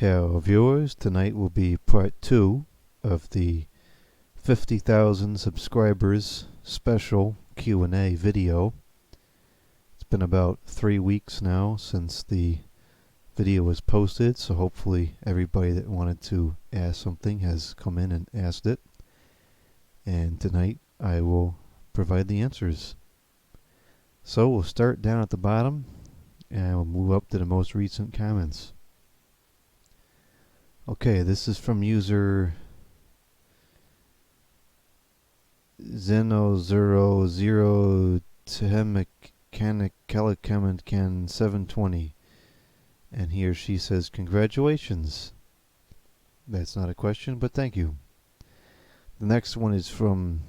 Hello viewers, tonight will be part 2 of the 50,000 subscribers special Q&A video. It's been about 3 weeks now since the video was posted, so hopefully everybody that wanted to ask something has come in and asked it. And tonight I will provide the answers. So we'll start down at the bottom and we'll move up to the most recent comments. Okay, this is from user Zeno00 Tehemekanikelikemenkan 720, and he or she says, "Congratulations." That's not a question, but thank you. The next one is from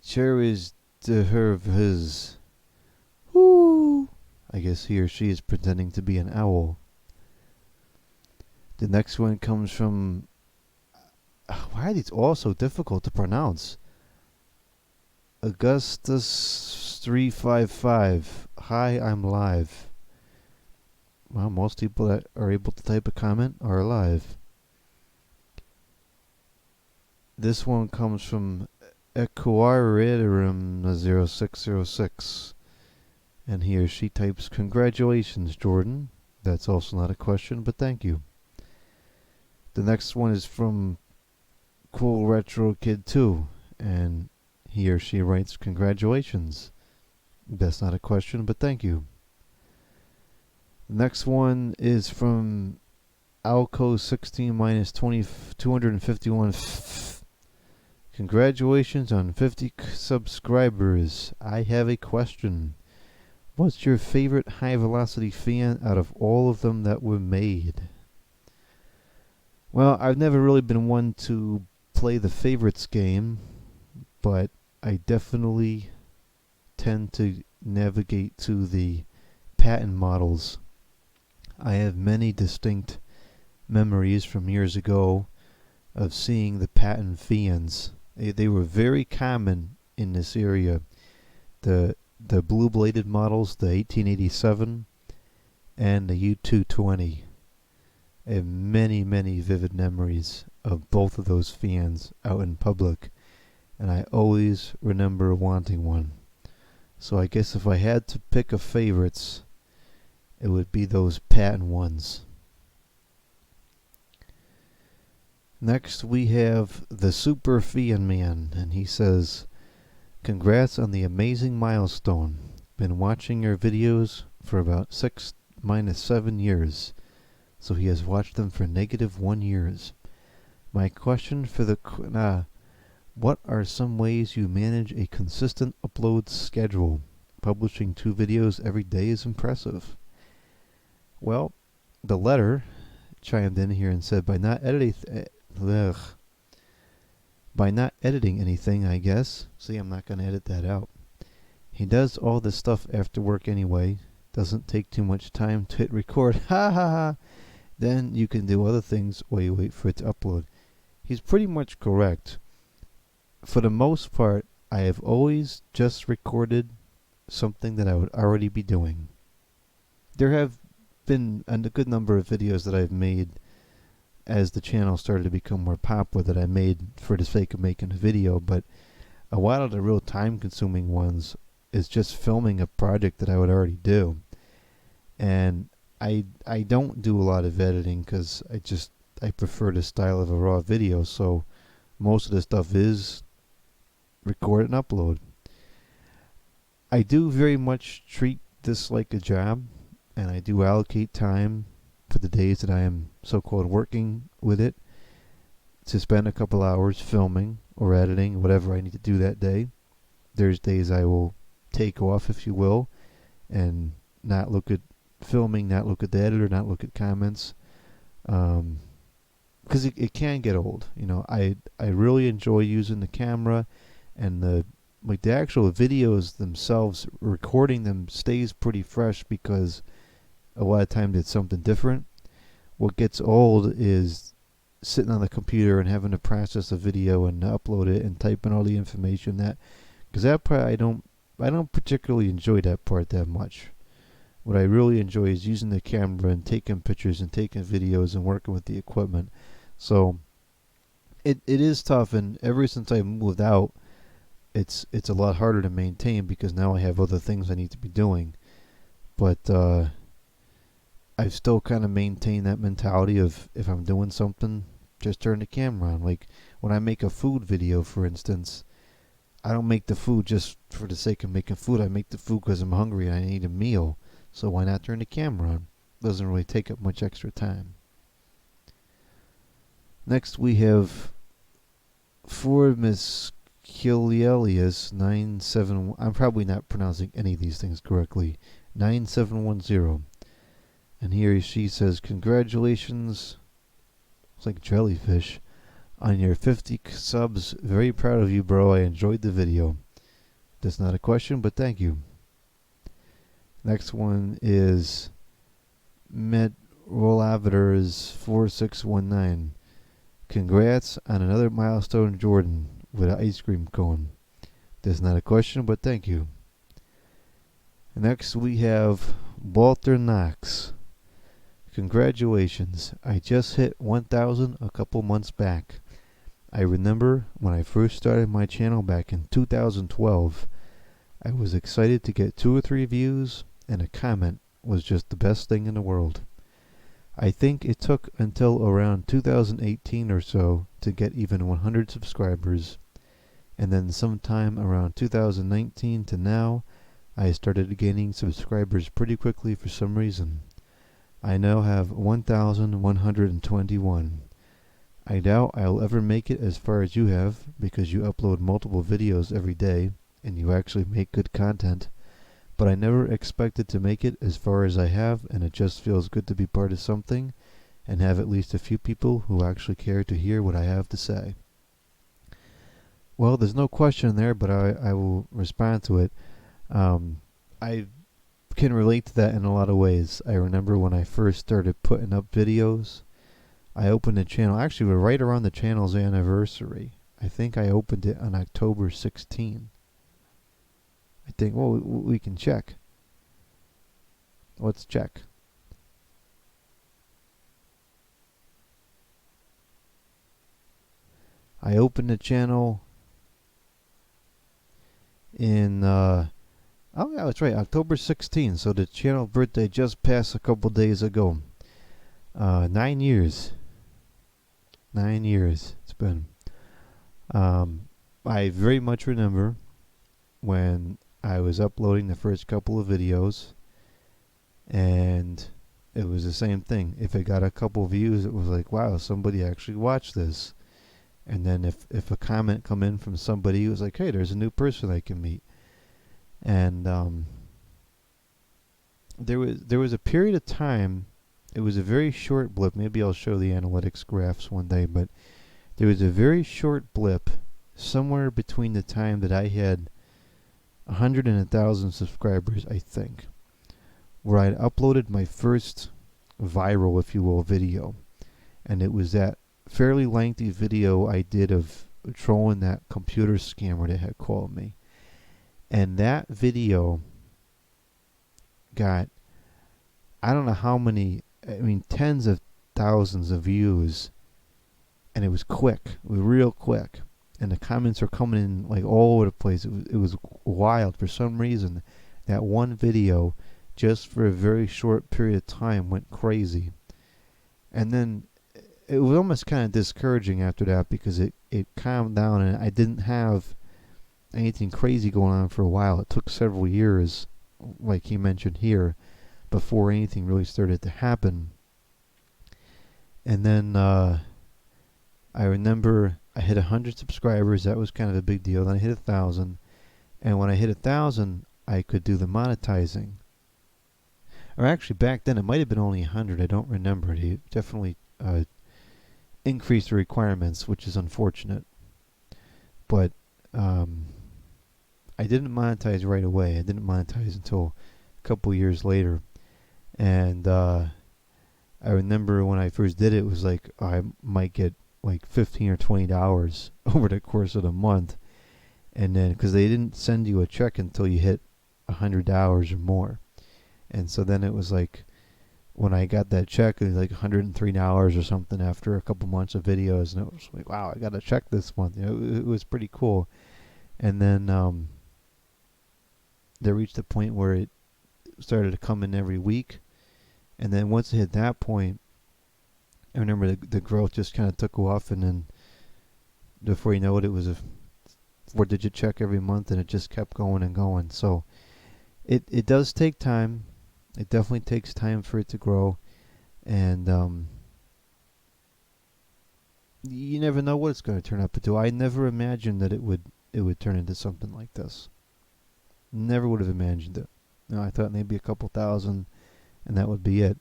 Cherish his. Woo! I guess he or she is pretending to be an owl. The next one comes from, why are these all so difficult to pronounce? Augustus355. Hi, I'm live. Well, most people that are able to type a comment are live. This one comes from Equarium0606, and he or she types, "Congratulations, Jordan." That's also not a question, but thank you. The next one is from Cool Retro Kid 2, and he or she writes, "Congratulations." That's not a question, but thank you. The next one is from Alco 16 minus 251. "Congratulations on 50 subscribers. I have a question. What's your favorite high velocity fan out of all of them that were made?" Well, I've never really been one to play the favorites game, but I definitely tend to navigate to the patent models. I have many distinct memories from years ago of seeing the patent fans. They were very common in this area. The blue bladed models, the 1887 and the U220. I have many vivid memories of both of those fans out in public, and I always remember wanting one. So I guess if I had to pick a favorites, it would be those patent ones. Next we have the Super Fan Man, and he says, "Congrats on the amazing milestone. Been watching your videos for about 6-7 years. So he has watched them for -1 years. My question for the what are some ways you manage a consistent upload schedule? Publishing 2 videos every day is impressive." Well, the letter chimed in here and said, by not editing anything, I guess. See, I'm not going to edit that out. He does all this stuff after work anyway. Doesn't take too much time to hit record. Ha ha ha. Then you can do other things while you wait for it to upload. He's pretty much correct. For the most part, I have always just recorded something that I would already be doing. There have been a good number of videos that I've made as the channel started to become more popular that I made for the sake of making a video, but a lot of the real time-consuming ones is just filming a project that I would already do. And I don't do a lot of editing because I prefer the style of a raw video, so most of the stuff is record and upload. I do very much treat this like a job, and I do allocate time for the days that I am so-called working with it to spend a couple hours filming or editing, whatever I need to do that day. There's days I will take off, if you will, and not look at filming, not look at the editor, not look at comments, because it can get old. You know, I really enjoy using the camera, and the actual videos themselves, recording them stays pretty fresh because a lot of times it's something different. What gets old is sitting on the computer and having to process a video and upload it and type in all the information, that because that part I don't particularly enjoy that part that much. What I really enjoy is using the camera and taking pictures and taking videos and working with the equipment. So it is tough, and ever since I moved out, it's a lot harder to maintain because now I have other things I need to be doing. But I've still kind of maintained that mentality of if I'm doing something, just turn the camera on. Like when I make a food video, for instance, I don't make the food just for the sake of making food. I make the food because I'm hungry and I need a meal. So why not turn the camera on? Doesn't really take up much extra time. Next we have for Miss Kilielius 97. I'm probably not pronouncing any of these things correctly. 9710. And here she says, congratulations, it's like jellyfish, on your 50 subs. Very proud of you, bro. I enjoyed the video. That's not a question, but thank you. Next one is Medrolaviters 4619. Congrats on another milestone, Jordan, with an ice cream cone. That's not a question, but thank you. Next we have Walter Knox. Congratulations, I just hit 1,000 a couple months back. I remember when I first started my channel back in 2012, I was excited to get 2 or 3 views, and a comment was just the best thing in the world. I think it took until around 2018 or so to get even 100 subscribers, and then sometime around 2019 to now, I started gaining subscribers pretty quickly for some reason. I now have 1,121. I doubt I'll ever make it as far as you have, because you upload multiple videos every day, and you actually make good content. But I never expected to make it as far as I have, and it just feels good to be part of something, and have at least a few people who actually care to hear what I have to say. Well, there's no question there, but I will respond to it. I can relate to that in a lot of ways. I remember when I first started putting up videos, I opened a channel, actually right around the channel's anniversary. I think I opened it on October 16. I think, well, we can check. Let's check. I opened the channel in oh yeah, that's right, October 16. So the channel birthday just passed a couple days ago. 9 years. 9 years it's been. I very much remember when I was uploading the first couple of videos, and it was the same thing. If it got a couple views, it was like, wow, somebody actually watched this. And then if a comment come in from somebody, it was like, hey, there's a new person I can meet. And there was a period of time, it was a very short blip. Maybe I'll show the analytics graphs one day, but there was a very short blip somewhere between the time that I had 100 and 1,000 subscribers, I think, where I'd uploaded my first viral, if you will, video. And it was that fairly lengthy video I did of trolling that computer scammer that had called me. And that video got, I don't know how many, I mean tens of thousands of views, and it was quick. It was real quick. And the comments were coming in like all over the place. It was wild. For some reason, that one video, just for a very short period of time, went crazy. And then it was almost kind of discouraging after that, because it calmed down and I didn't have anything crazy going on for a while. It took several years, like he mentioned here, before anything really started to happen. And then I remember I hit 100 subscribers. That was kind of a big deal. Then I hit 1,000, and when I hit 1,000, I could do the monetizing. Or actually, back then it might have been only 100. I don't remember. He definitely increased the requirements, which is unfortunate. But I didn't monetize right away. I didn't monetize until a couple years later. And I remember when I first did it, it was like I might get like $15 or $20 over the course of the month. And then, because they didn't send you a check until you hit $100 or more. And so then it was like, when I got that check, it was like $103 or something after a couple months of videos, and it was like, wow, I got a check this month. It was pretty cool. And then they reached the point where it started to come in every week, and then once it hit that point, I remember the growth just kind of took off, and then before you know it, it was a 4-digit check every month, and it just kept going and going. So it does take time. It definitely takes time for it to grow, and you never know what it's going to turn up into. I never imagined that it would turn into something like this. Never would have imagined it. I thought maybe a couple thousand, and that would be it.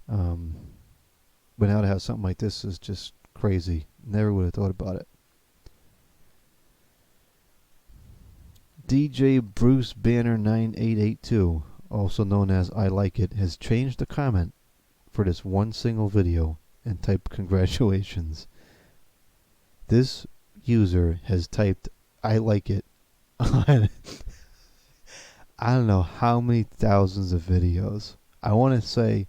But now to have something like this is just crazy. Never would have thought about it. DJ Bruce Banner 9882, also known as I Like It, has changed the comment for this one single video and typed congratulations. This user has typed I like it on I don't know how many thousands of videos. I want to say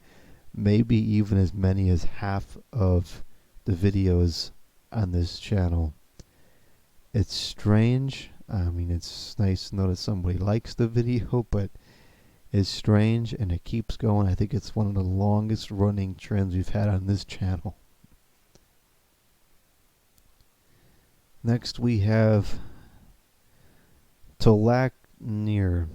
maybe even as many as half of the videos on this channel. It's strange. I mean, it's nice to know that somebody likes the video, but it's strange and it keeps going. I think it's one of the longest running trends we've had on this channel. Next we have Tolaknir.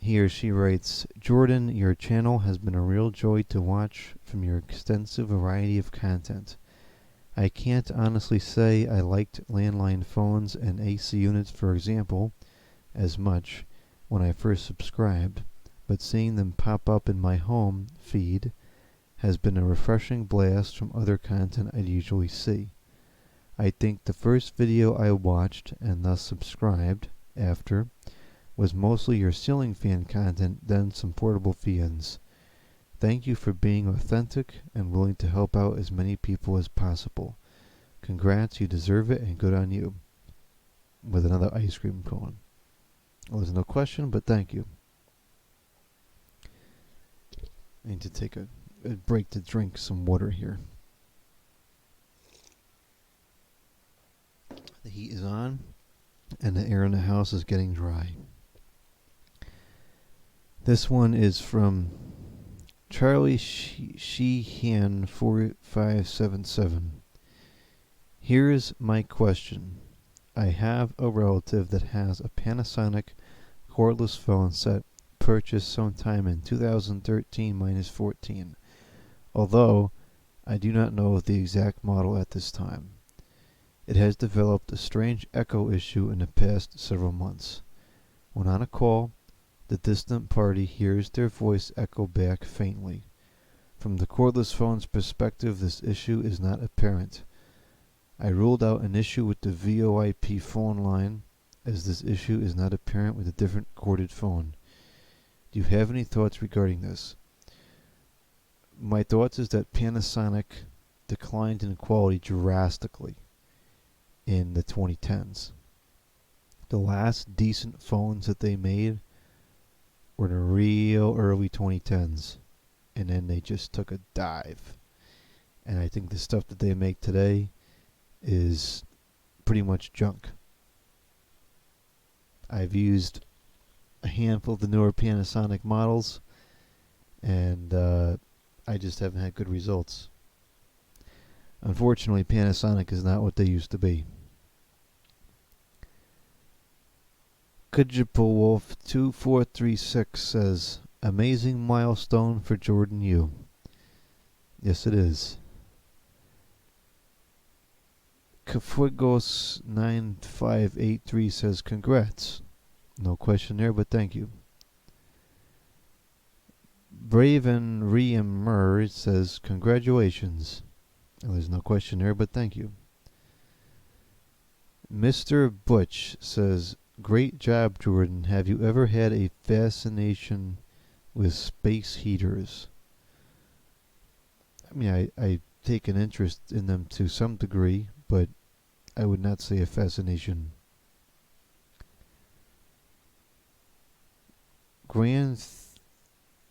He or she writes, Jordan, your channel has been a real joy to watch from your extensive variety of content. I can't honestly say I liked landline phones and AC units, for example, as much when I first subscribed, but seeing them pop up in my home feed has been a refreshing blast from other content I'd usually see. I think the first video I watched and thus subscribed after was mostly your ceiling fan content, then some portable fans. Thank you for being authentic and willing to help out as many people as possible. Congrats, you deserve it, and good on you. With another ice cream cone. Well, there's no question, but thank you. I need to take a break to drink some water here. The heat is on, and the air in the house is getting dry. This one is from Charlie Sheehan 4577. Here's my question. I have a relative that has a Panasonic cordless phone set purchased sometime in 2013-14, although I do not know the exact model at this time. It has developed a strange echo issue in the past several months. When on a call, the distant party hears their voice echo back faintly. From the cordless phone's perspective, this issue is not apparent. I ruled out an issue with the VoIP phone line, as this issue is not apparent with a different corded phone. Do you have any thoughts regarding this? My thoughts is that Panasonic declined in quality drastically in the 2010s. The last decent phones that they made were the real early 2010s, and then they just took a dive. And I think the stuff that they make today is pretty much junk. I've used a handful of the newer Panasonic models, and I just haven't had good results. Unfortunately, Panasonic is not what they used to be. Kujipawolf 2436 says, amazing milestone for Jordan Yu. Yes, it is. Kafuegos 9583 says, congrats. No question there, but thank you. Braven Reemer says, congratulations. Well, there's no question there, but thank you. Mr. Butch says, great job, Jordan. Have you ever had a fascination with space heaters? I mean, I take an interest in them to some degree, but I would not say a fascination. Grand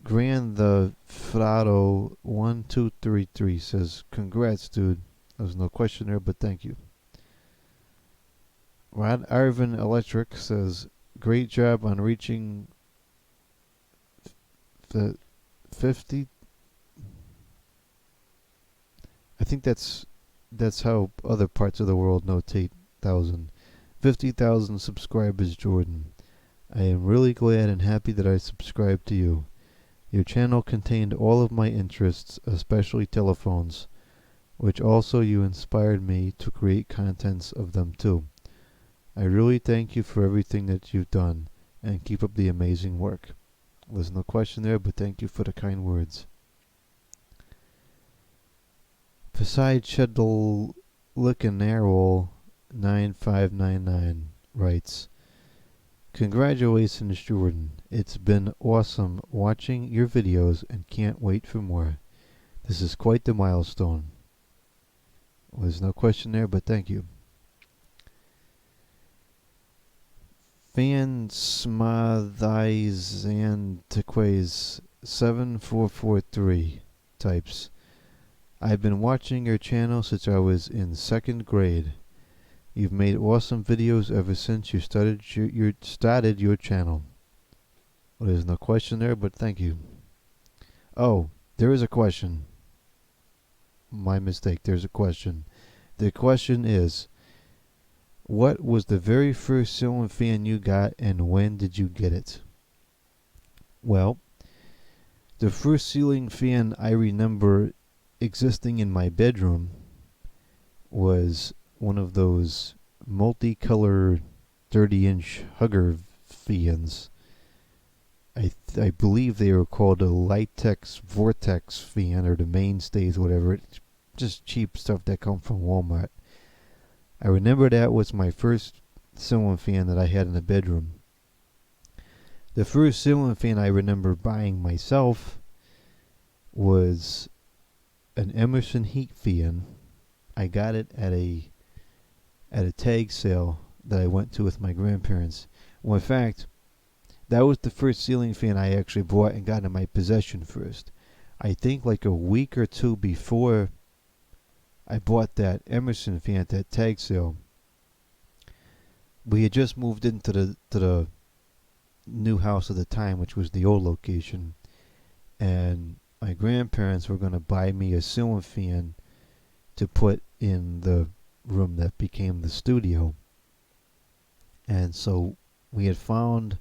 Grand the Frado 1233 says, "Congrats, dude." There's no question there, but thank you. Rod Arvin Electric says, "Great job on reaching the 50." I think that's how other parts of the world notate 1,000. 50,000 subscribers, Jordan. I am really glad and happy that I subscribed to you. Your channel contained all of my interests, especially telephones, which also you inspired me to create contents of them too. I really thank you for everything that you've done, and keep up the amazing work." There's no question there, but thank you for the kind words. Beside Sheddle Lickenarol 9599 writes, "Congratulations, Jordan. It's been awesome watching your videos and can't wait for more. This is quite the milestone." Well, there's no question there, but thank you. Fansmathizantiques 7443 types, "I've been watching your channel since I was in 2nd grade. You've made awesome videos ever since you started your channel." Well, there's no question there, but thank you. Oh, there is a question. My mistake, there's a question. The question is, what was the very first ceiling fan you got, and when did you get it? Well, the first ceiling fan I remember existing in my bedroom was one of those multicolor 30-inch hugger fans. I believe they were called a Litex Vortex fan, or the Mainstays, whatever. It's just cheap stuff that come from Walmart. I remember that was my first ceiling fan that I had in the bedroom. The first ceiling fan I remember buying myself was an Emerson heat fan. I got it at a tag sale that I went to with my grandparents. Well, in fact, that was the first ceiling fan I actually bought and got in my possession first. I think like a week or two before I bought that Emerson fan at that tag sale, we had just moved into the new house at the time, which was the old location, and my grandparents were going to buy me a ceiling fan to put in the room that became the studio. And so we had found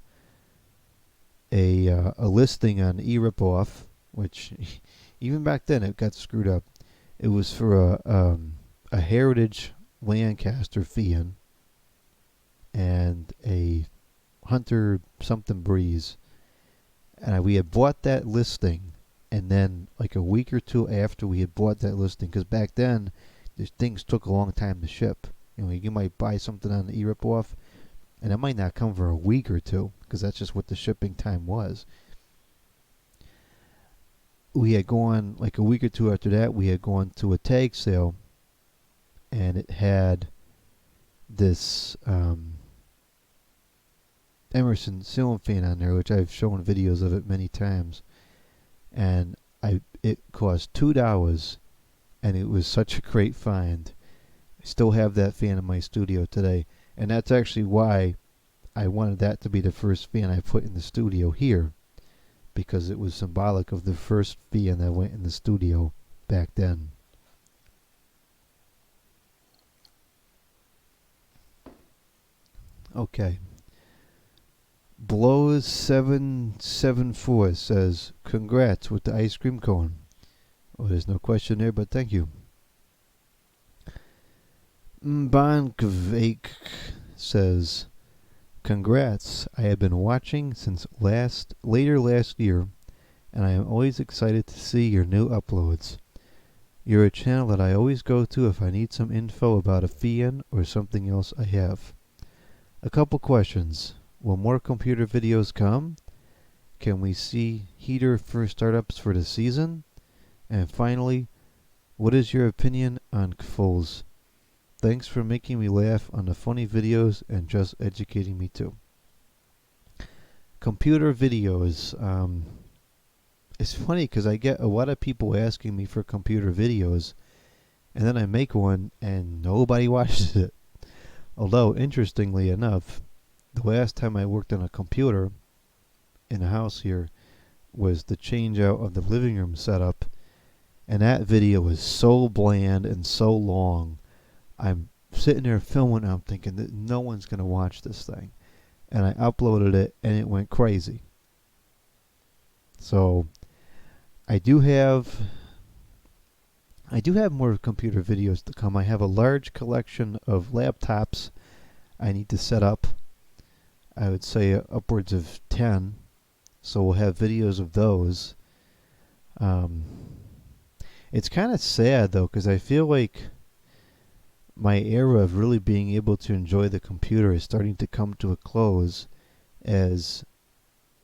a listing on eRipoff, which even back then it got screwed up. It was for a Heritage Lancaster fan and a Hunter something Breeze, and we had bought that listing, and then like a week or two after we had bought that listing, because back then these things took a long time to ship. You might buy something on the eRipoff, and it might not come for a week or two, because that's just what the shipping time was. We had gone, like a week or two after that, we had gone to a tag sale, and it had this Emerson ceiling fan on there, which I've shown videos of it many times, and it cost $2, and it was such a great find. I still have that fan in my studio today, and that's actually why I wanted that to be the first fan I put in the studio here, because it was symbolic of the first fan that went in the studio back then. Okay. Blows774 says, "Congrats with the ice cream cone." Well, there's no question there, but thank you. Mbankvake says, "Congrats. I have been watching since later last year, and I am always excited to see your new uploads. You're a channel that I always go to if I need some info about a fan or something else I have. A couple questions. Will more computer videos come? Can we see heater first startups for the season? And finally, what is your opinion on Kfuls? Thanks for making me laugh on the funny videos and just educating me too." Computer videos. It's funny because I get a lot of people asking me for computer videos, and then I make one and nobody watches it. Although, interestingly enough, the last time I worked on a computer in a house here was the change out of the living room setup, and that video was so bland and so long. I'm sitting there filming and I'm thinking that no one's going to watch this thing. And I uploaded it and it went crazy. So I do have more computer videos to come. I have a large collection of laptops I need to set up. I would say upwards of 10. So we'll have videos of those. It's kind of sad though, because I feel like my era of really being able to enjoy the computer is starting to come to a close as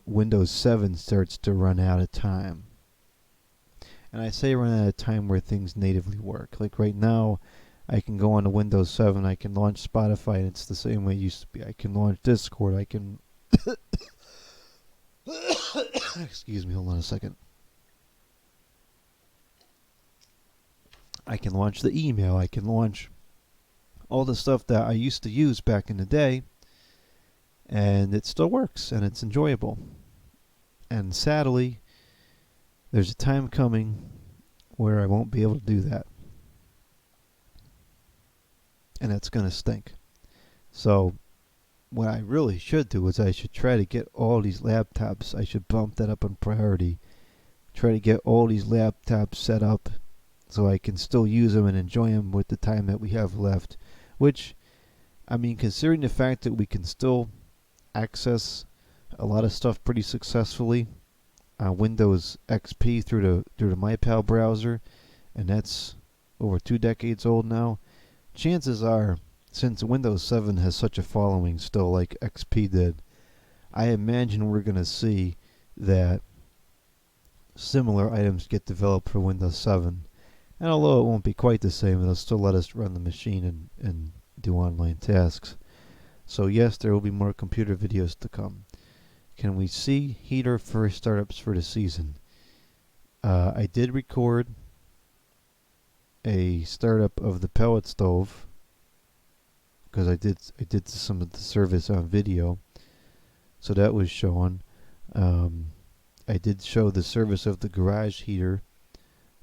Windows 7 starts to run out of time. And I say run out of time where things natively work. Like right now, I can go on to Windows 7, I can launch Spotify, and it's the same way it used to be. I can launch Discord, I can... Excuse me, hold on a second. I can launch the email, I can launch all the stuff that I used to use back in the day, and it still works, and it's enjoyable. And sadly, there's a time coming where I won't be able to do that. And it's going to stink. So, what I really should do is I should try to get all these laptops, I should bump that up in priority. Try to get all these laptops set up so I can still use them and enjoy them with the time that we have left. Which, I mean, considering the fact that we can still access a lot of stuff pretty successfully on Windows XP through the MyPal browser, and that's over 2 decades old now, chances are, since Windows 7 has such a following still like XP did, I imagine we're going to see that similar items get developed for Windows 7. And although it won't be quite the same, it'll still let us run the machine and do online tasks. So yes, there will be more computer videos to come. Can we see heater first startups for the season? I did record a startup of the pellet stove because I did some of the service on video, so that was shown. I did show the service of the garage heater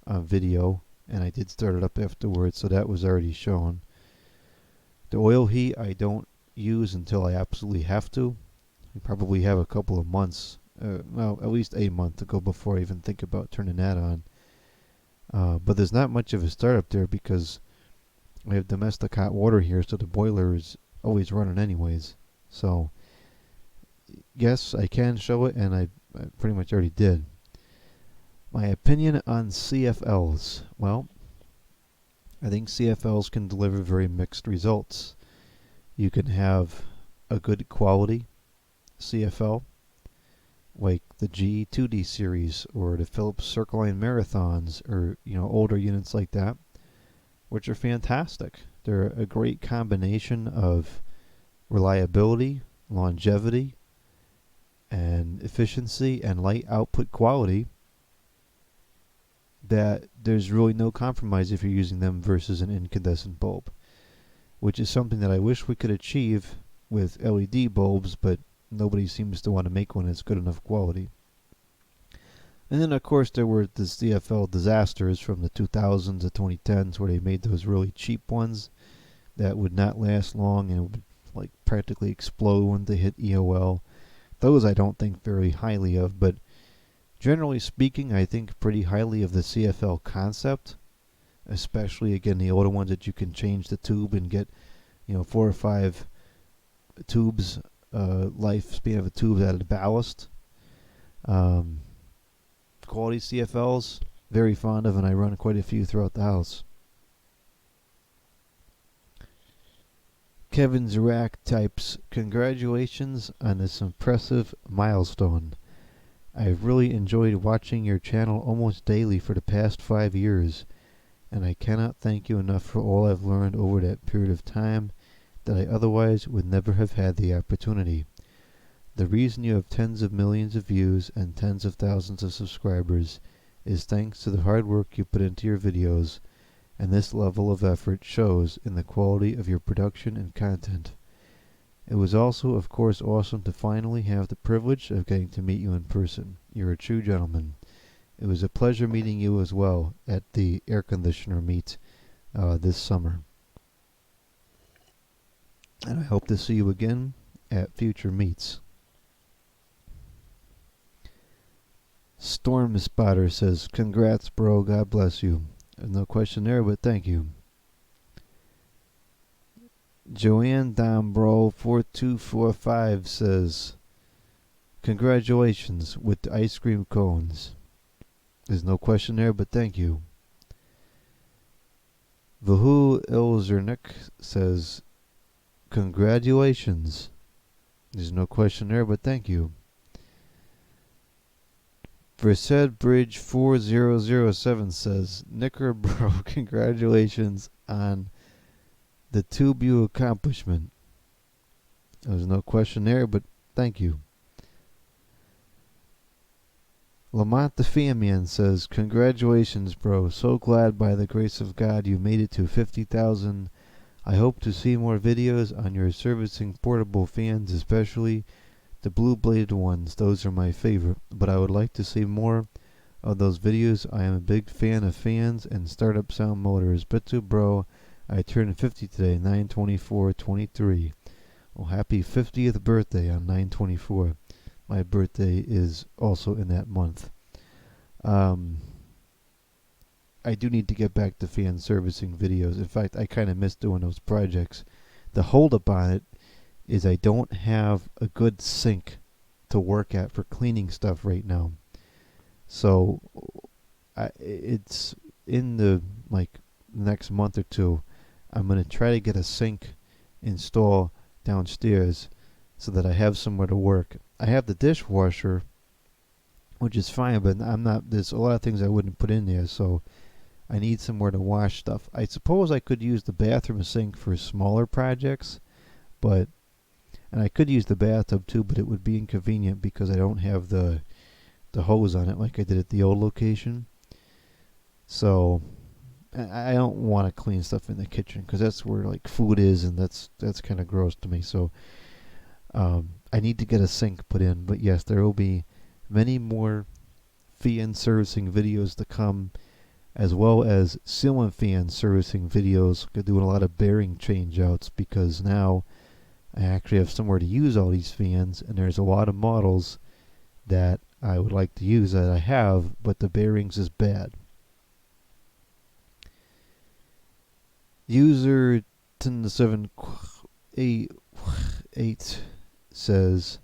on video, and I did start it up afterwards, so that was already shown. The oil heat I don't use until I absolutely have to. We probably have a couple of months, well, at least a month to go before I even think about turning that on. But there's not much of a startup there because we have domestic hot water here, so the boiler is always running anyways. So, yes, I can show it, and I pretty much already did. My opinion on CFLs. Well, I think CFLs can deliver very mixed results. You can have a good quality CFL, like the G2D series or the Philips Circle-Line Marathons, or older units like that, which are fantastic. They're a great combination of reliability, longevity, and efficiency and light output quality that there's really no compromise if you're using them versus an incandescent bulb, which is something that I wish we could achieve with LED bulbs, but nobody seems to want to make one that's good enough quality. And then of course there were the CFL disasters from the 2000s to 2010s where they made those really cheap ones that would not last long and would like practically explode when they hit EOL. Those I don't think very highly of, but generally speaking I think pretty highly of the CFL concept, especially again the older ones that you can change the tube and get 4 or 5 tubes lifespan of a tube out of the ballast. Quality CFLs, very fond of, and I run quite a few throughout the house. Kevin Zurak types, congratulations on this impressive milestone. I've really enjoyed watching your channel almost daily for the past 5 years, and I cannot thank you enough for all I've learned over that period of time that I otherwise would never have had the opportunity. The reason you have tens of millions of views and tens of thousands of subscribers is thanks to the hard work you put into your videos, and this level of effort shows in the quality of your production and content. It was also, of course, awesome to finally have the privilege of getting to meet you in person. You're a true gentleman. It was a pleasure meeting you as well at the air conditioner meet this summer. And I hope to see you again at future meets. Storm Spotter says, congrats, bro. God bless you. There's no question there, but thank you. Joanne Dombro 4245 says, congratulations with the ice cream cones. There's no question there, but thank you. Vahu Ilzernik says, congratulations. There's no question there, but thank you. Versed Bridge 4007 says, Nicker bro, congratulations on the Tubu accomplishment. There's no question there, but thank you. Lamont the Famian says, congratulations, bro. So glad by the grace of God you made it to 50,000. I hope to see more videos on your servicing portable fans, especially the blue-bladed ones. Those are my favorite, but I would like to see more of those videos. I am a big fan of fans and startup sound motors. Bitu, bro, I turned 50 today, 9/24/23. Well, happy 50th birthday on 9/24. My birthday is also in that month. I do need to get back to fan servicing videos. In fact, I kind of miss doing those projects. The holdup on it is I don't have a good sink to work at for cleaning stuff right now. So it's in the next month or two. I'm gonna try to get a sink installed downstairs so that I have somewhere to work. I have the dishwasher, which is fine, but there's a lot of things I wouldn't put in there, so I need somewhere to wash stuff. I suppose I could use the bathroom sink for smaller projects, and I could use the bathtub too, but it would be inconvenient because I don't have the hose on it like I did at the old location. So I don't want to clean stuff in the kitchen because that's where food is, and that's kind of gross to me. So I need to get a sink put in. But yes, there will be many more fan servicing videos to come, as well as ceiling fan servicing videos. I'm doing a lot of bearing change outs because now I actually have somewhere to use all these fans, and there's a lot of models that I would like to use that I have, but the bearings is bad. User 10788 says,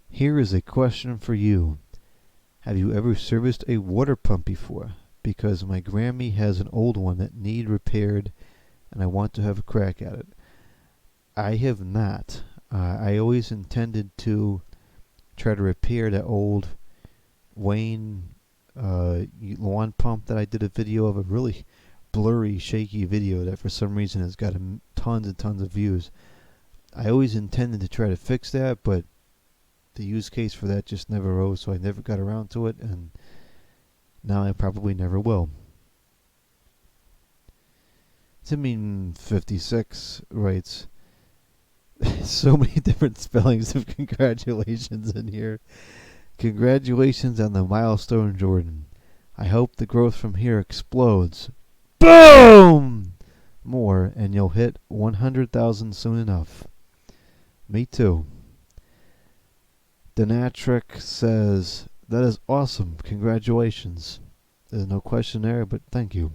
here is a question for you. Have you ever serviced a water pump before? Because my Grammy has an old one that need repaired and I want to have a crack at it. I have not. I always intended to try to repair that old Wayne lawn pump that I did a video of, a really blurry, shaky video that for some reason has got tons and tons of views. I always intended to try to fix that, but the use case for that just never rose, so I never got around to it, and now I probably never will. Timin56 writes, so many different spellings of congratulations in here. Congratulations on the milestone, Jordan. I hope the growth from here explodes. Boom! More, and you'll hit 100,000 soon enough. Me too. Denatric says, that is awesome. Congratulations. There's no question there, but thank you.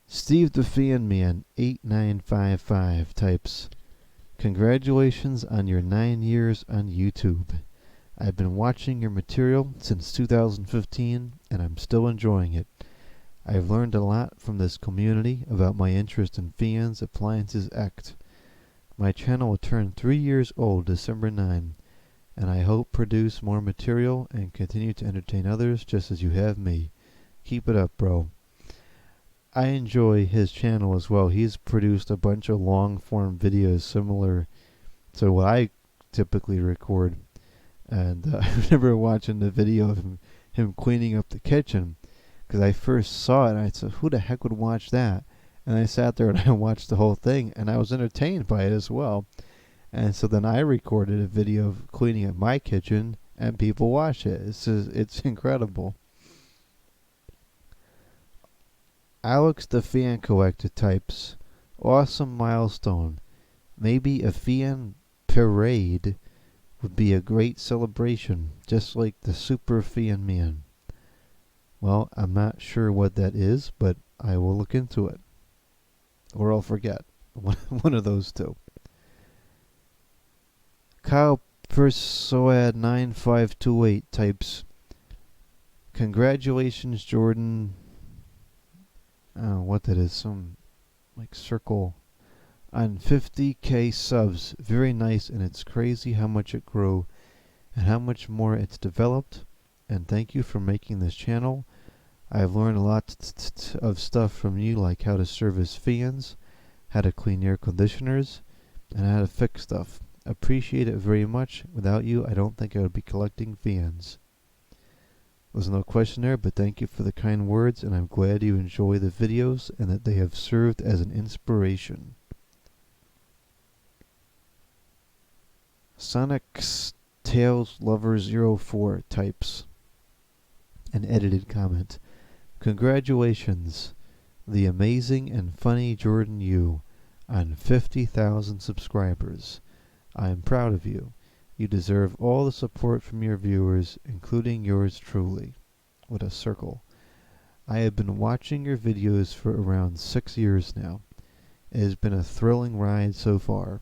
Steve the Fan Man 8955 types, congratulations on your 9 years on YouTube. I've been watching your material since 2015 and I'm still enjoying it. I've learned a lot from this community about my interest in fans, appliances, ACT. My channel will turn 3 years old December 9, and I hope produce more material and continue to entertain others just as you have me. Keep it up, bro. I enjoy his channel as well. He's produced a bunch of long form videos similar to what I typically record. And I remember watching the video of him cleaning up the kitchen, because I first saw it and I said, who the heck would watch that? And I sat there and I watched the whole thing, and I was entertained by it as well. And so then I recorded a video of cleaning up my kitchen, and people watch it. It's incredible. Alex the Fan Collector types, awesome milestone. Maybe a fan parade would be a great celebration, just like the Super Fan Man. Well, I'm not sure what that is, but I will look into it. Or I'll forget. One of those two. Kyle Persoad 9528 types, congratulations, Jordan. I don't know what that is. Some like circle on 50k subs. Very nice, and it's crazy how much it grew and how much more it's developed. And thank you for making this channel. I've learned a lot of stuff from you, like how to service fans, how to clean air conditioners, and how to fix stuff. Appreciate it very much. Without you, I don't think I would be collecting fans. There's no question there, but thank you for the kind words, and I'm glad you enjoy the videos and that they have served as an inspiration. Sonic's Tales Lover 04 types an edited comment. Congratulations, the amazing and funny Jordan Yu, on 50,000 subscribers. I am proud of you. You deserve all the support from your viewers, including yours truly. With a circle. I have been watching your videos for around 6 years now. It has been a thrilling ride so far.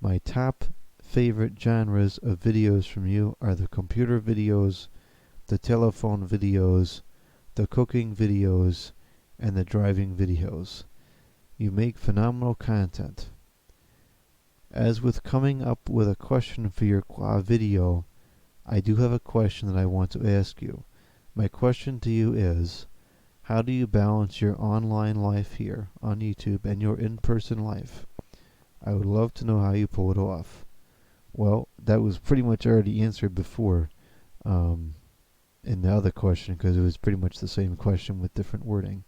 My top favorite genres of videos from you are the computer videos, the telephone videos, the cooking videos, and the driving videos. You make phenomenal content. As with coming up with a question for your video, I do have a question that I want to ask you. My question to you is, how do you balance your online life here on YouTube and your in-person life? I would love to know how you pull it off. Well, that was pretty much already answered before in the other question, because it was pretty much the same question with different wording.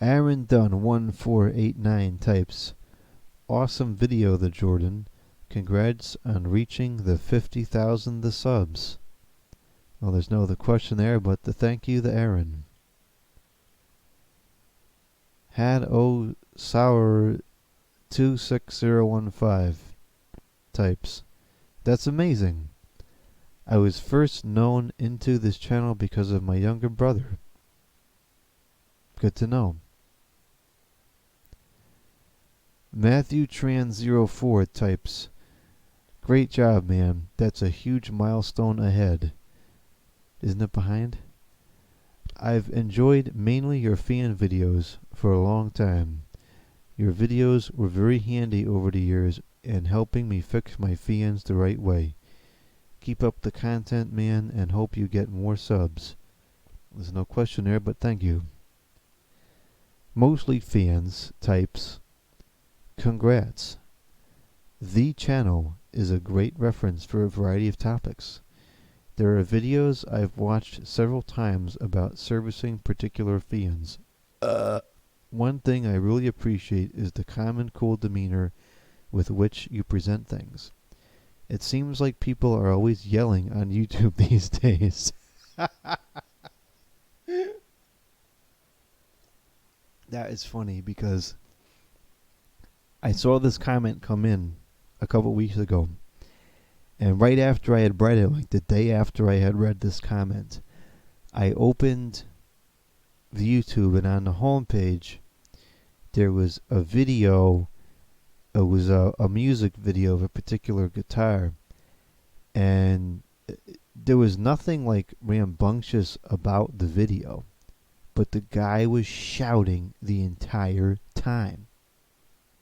Aaron Dunn 1489 types, awesome video, the Jordan. Congrats on reaching the 50,000 the subs. Well, there's no other question there, but the thank you to Aaron. Had O Sour 26015 types, that's amazing. I was first known into this channel because of my younger brother. Good to know. Matthew Trans 04 types, great job, man. That's a huge milestone ahead. Isn't it behind? I've enjoyed mainly your fan videos for a long time. Your videos were very handy over the years in helping me fix my fans the right way. Keep up the content, man, and hope you get more subs. There's no question there, but thank you. Mostly fans types, congrats. The channel is a great reference for a variety of topics. There are videos I've watched several times about servicing particular fans. One thing I really appreciate is the calm and cool demeanor with which you present things. It seems like people are always yelling on YouTube these days. That is funny, because I saw this comment come in a couple weeks ago, and right after I had read it, like the day after I had read this comment, I opened the YouTube, and on the home page there was a video. It was a music video of a particular guitar, and there was nothing like rambunctious about the video, but the guy was shouting the entire time.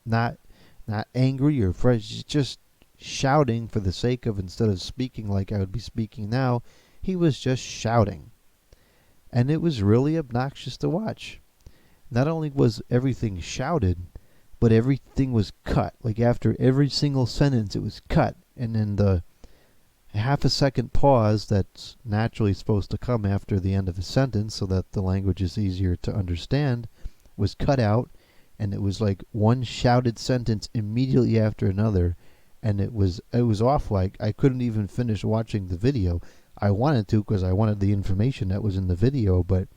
Not angry or fresh, just shouting for the sake of, instead of speaking like I would be speaking now, he was just shouting. And it was really obnoxious to watch. Not only was everything shouted, but everything was cut. Like after every single sentence, it was cut, and then the half a second pause that's naturally supposed to come after the end of a sentence so that the language is easier to understand was cut out, and it was like one shouted sentence immediately after another, and it was awful. I couldn't even finish watching the video. I wanted to because I wanted the information that was in the video, but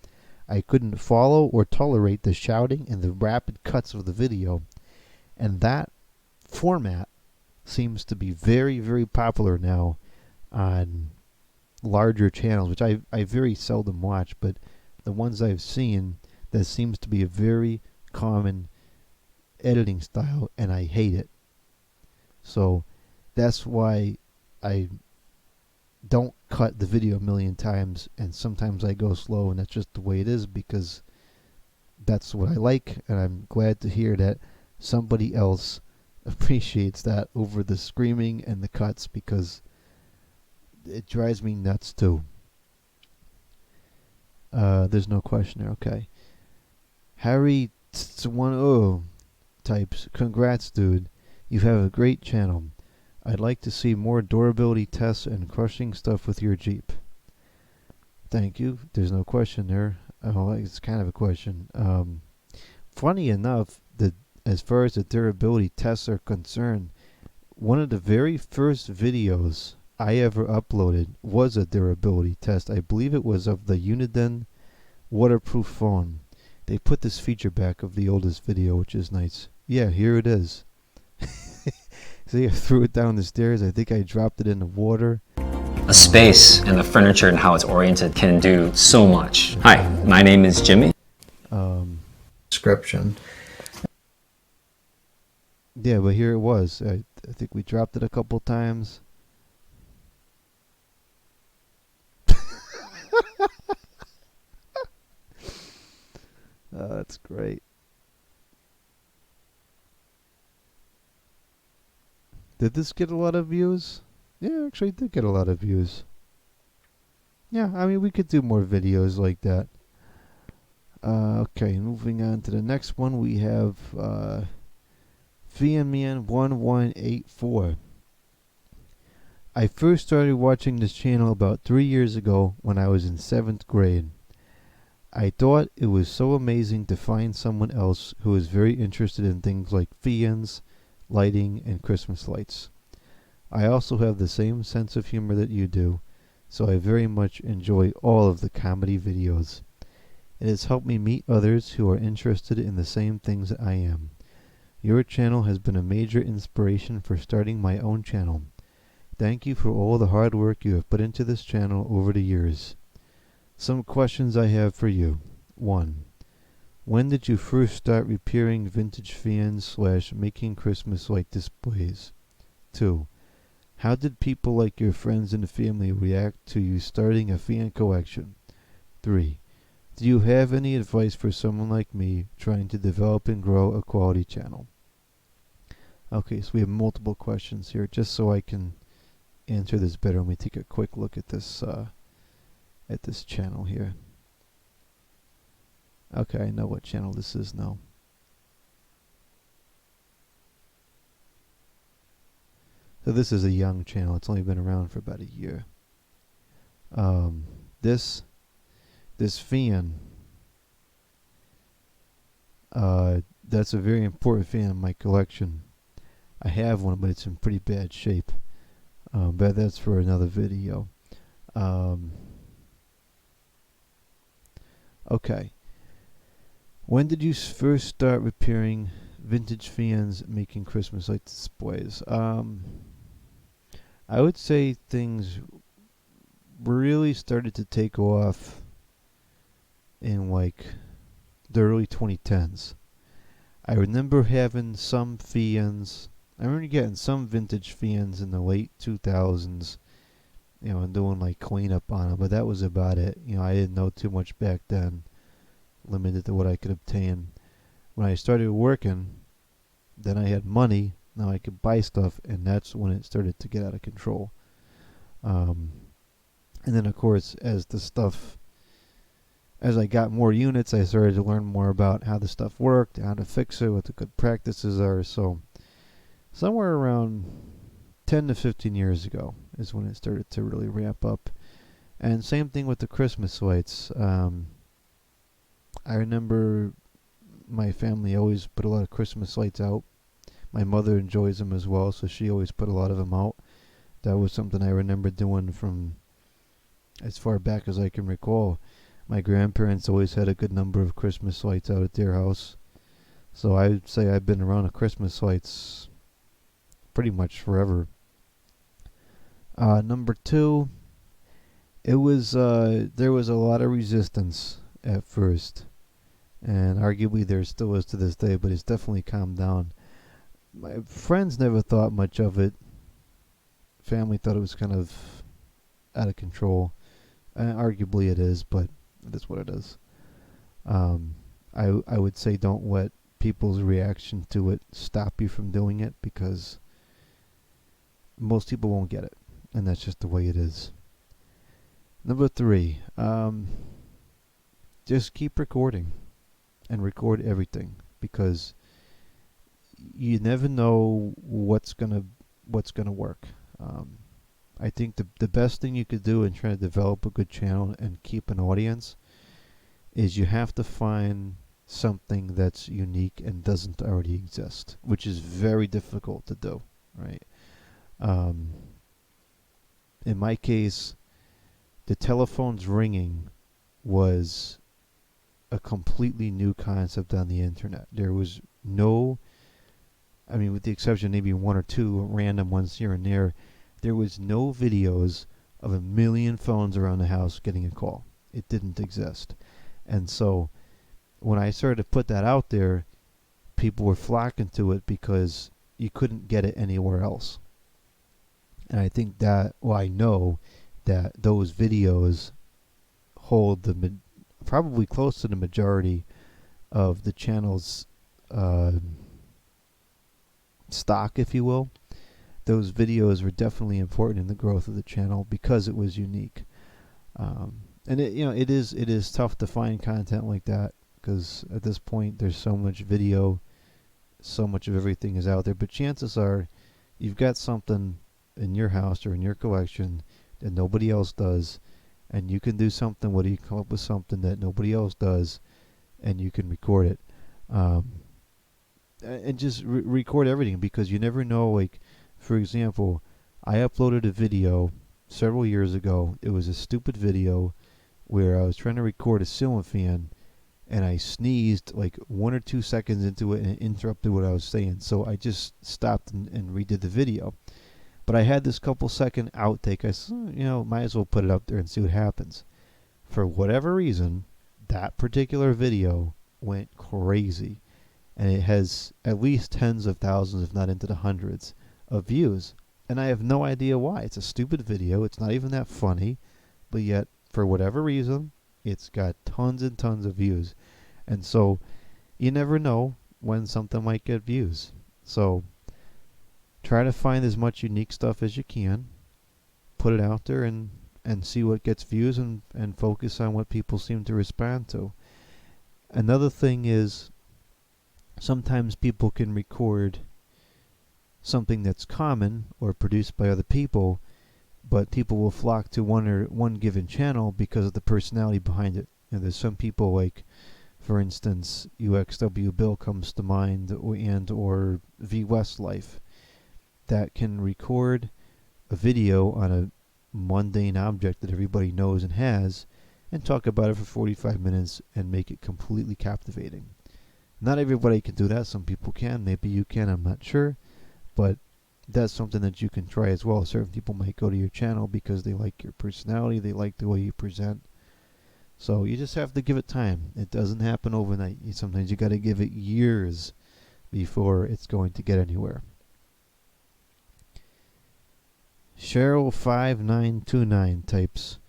I couldn't follow or tolerate the shouting and the rapid cuts of the video. And that format seems to be very, very popular now on larger channels, which I very seldom watch, but the ones I've seen, that seems to be a very common editing style, and I hate it. So that's why I don't cut the video a million times, and sometimes I go slow, and that's just the way it is, because that's what I like, and I'm glad to hear that somebody else appreciates that over the screaming and the cuts, because it drives me nuts too. There's no question there. Okay. Harry 10 types, congrats dude, you have a great channel. I'd like to see more durability tests and crushing stuff with your Jeep. Thank you. There's no question there. Oh, it's kind of a question. Funny enough, as far as the durability tests are concerned, one of the very first videos I ever uploaded was a durability test. I believe it was of the Uniden waterproof phone. They put this feature back of the oldest video, which is nice. Yeah, here it is. See, I threw it down the stairs. I think I dropped it in the water. A space and the furniture and how it's oriented can do so much. Hi, my name is Jimmy. Description. Yeah, but here it was. I think we dropped it a couple times. That's great. Did this get a lot of views? Yeah, actually it did get a lot of views. Yeah, I mean, we could do more videos like that. Okay, moving on to the next one, we have VMN1184. I first started watching this channel about 3 years ago when I was in 7th grade. I thought it was so amazing to find someone else who was very interested in things like fiends, lighting, and Christmas lights. I also have the same sense of humor that you do, so I very much enjoy all of the comedy videos. It has helped me meet others who are interested in the same things that I am. Your channel has been a major inspiration for starting my own channel. Thank you for all the hard work you have put into this channel over the years. Some questions I have for you. 1. When did you first start repairing vintage fans / making Christmas light displays? 2. How did people like your friends and family react to you starting a fan collection? 3. Do you have any advice for someone like me trying to develop and grow a quality channel? Okay, so we have multiple questions here. Just so I can answer this better, let me take a quick look at this channel here. Okay, I know what channel this is now. So this is a young channel. It's only been around for about a year. This fan, that's a very important fan in my collection. I have one, but it's in pretty bad shape. But that's for another video. Okay. When did you first start repairing vintage fans, making Christmas light displays? I would say things really started to take off in like the early 2010s. I remember having some fans. I remember getting some vintage fans in the late 2000s, and doing like cleanup on them, but that was about it. I didn't know too much back then, limited to what I could obtain. When I started working, then I had money. Now I could buy stuff, and that's when it started to get out of control. And then, of course, as the stuff, as I got more units, I started to learn more about how the stuff worked, how to fix it, what the good practices are. So somewhere around 10 to 15 years ago is when it started to really ramp up. And same thing with the Christmas lights. I remember my family always put a lot of Christmas lights out. My mother enjoys them as well, so she always put a lot of them out. That was something I remember doing from as far back as I can recall. My grandparents always had a good number of Christmas lights out at their house. So I'd say I've been around the Christmas lights pretty much forever. Number two, there was a lot of resistance at first, and arguably there still is to this day, but it's definitely calmed down. My friends never thought much of it. Family thought it was kind of out of control. Arguably it is, but it is what it is. I would say don't let people's reaction to it stop you from doing it, because most people won't get it, and that's just the way it is. Number three, just keep recording and record everything, because you never know what's gonna work. I think the best thing you could do in trying to develop a good channel and keep an audience is you have to find something that's unique and doesn't already exist, which is very difficult to do, right? In my case, the telephone's ringing was a completely new concept on the internet. There was no, I mean, with the exception of maybe one or two random ones here and there was no videos of a million phones around the house getting a call. It didn't exist. And so when I started to put that out there, people were flocking to it because you couldn't get it anywhere else. And I think that, well, I know that those videos hold probably close to the majority of the channel's stock, if you will. Those videos were definitely important in the growth of the channel because it was unique. And it is tough to find content like that, because at this point there's so much video, so much of everything is out there. But chances are you've got something in your house or in your collection that nobody else does, and you can do something where you come up with something that nobody else does, and you can record it. And just record everything, because you never know. Like, for example, I uploaded a video several years ago. It was a stupid video where I was trying to record a ceiling fan, and I sneezed like 1 or 2 seconds into it and it interrupted what I was saying. So I just stopped and redid the video. But I had this couple second outtake. I said, might as well put it up there and see what happens. For whatever reason, that particular video went crazy. And it has at least tens of thousands, if not into the hundreds, of views. And I have no idea why. It's a stupid video. It's not even that funny. But yet, for whatever reason, it's got tons and tons of views. And so, you never know when something might get views. So, try to find as much unique stuff as you can. Put it out there and see what gets views, and focus on what people seem to respond to. Another thing is, sometimes people can record something that's common or produced by other people, but people will flock to one given channel because of the personality behind it. There's some people, like, for instance, UXW Bill comes to mind, or V Westlife, that can record a video on a mundane object that everybody knows and has, and talk about it for 45 minutes and make it completely captivating. Not everybody can do that. Some people can. Maybe you can. I'm not sure. But that's something that you can try as well. Certain people might go to your channel because they like your personality. They like the way you present. So you just have to give it time. It doesn't happen overnight. Sometimes you got to give it years before it's going to get anywhere. Cheryl5929 types,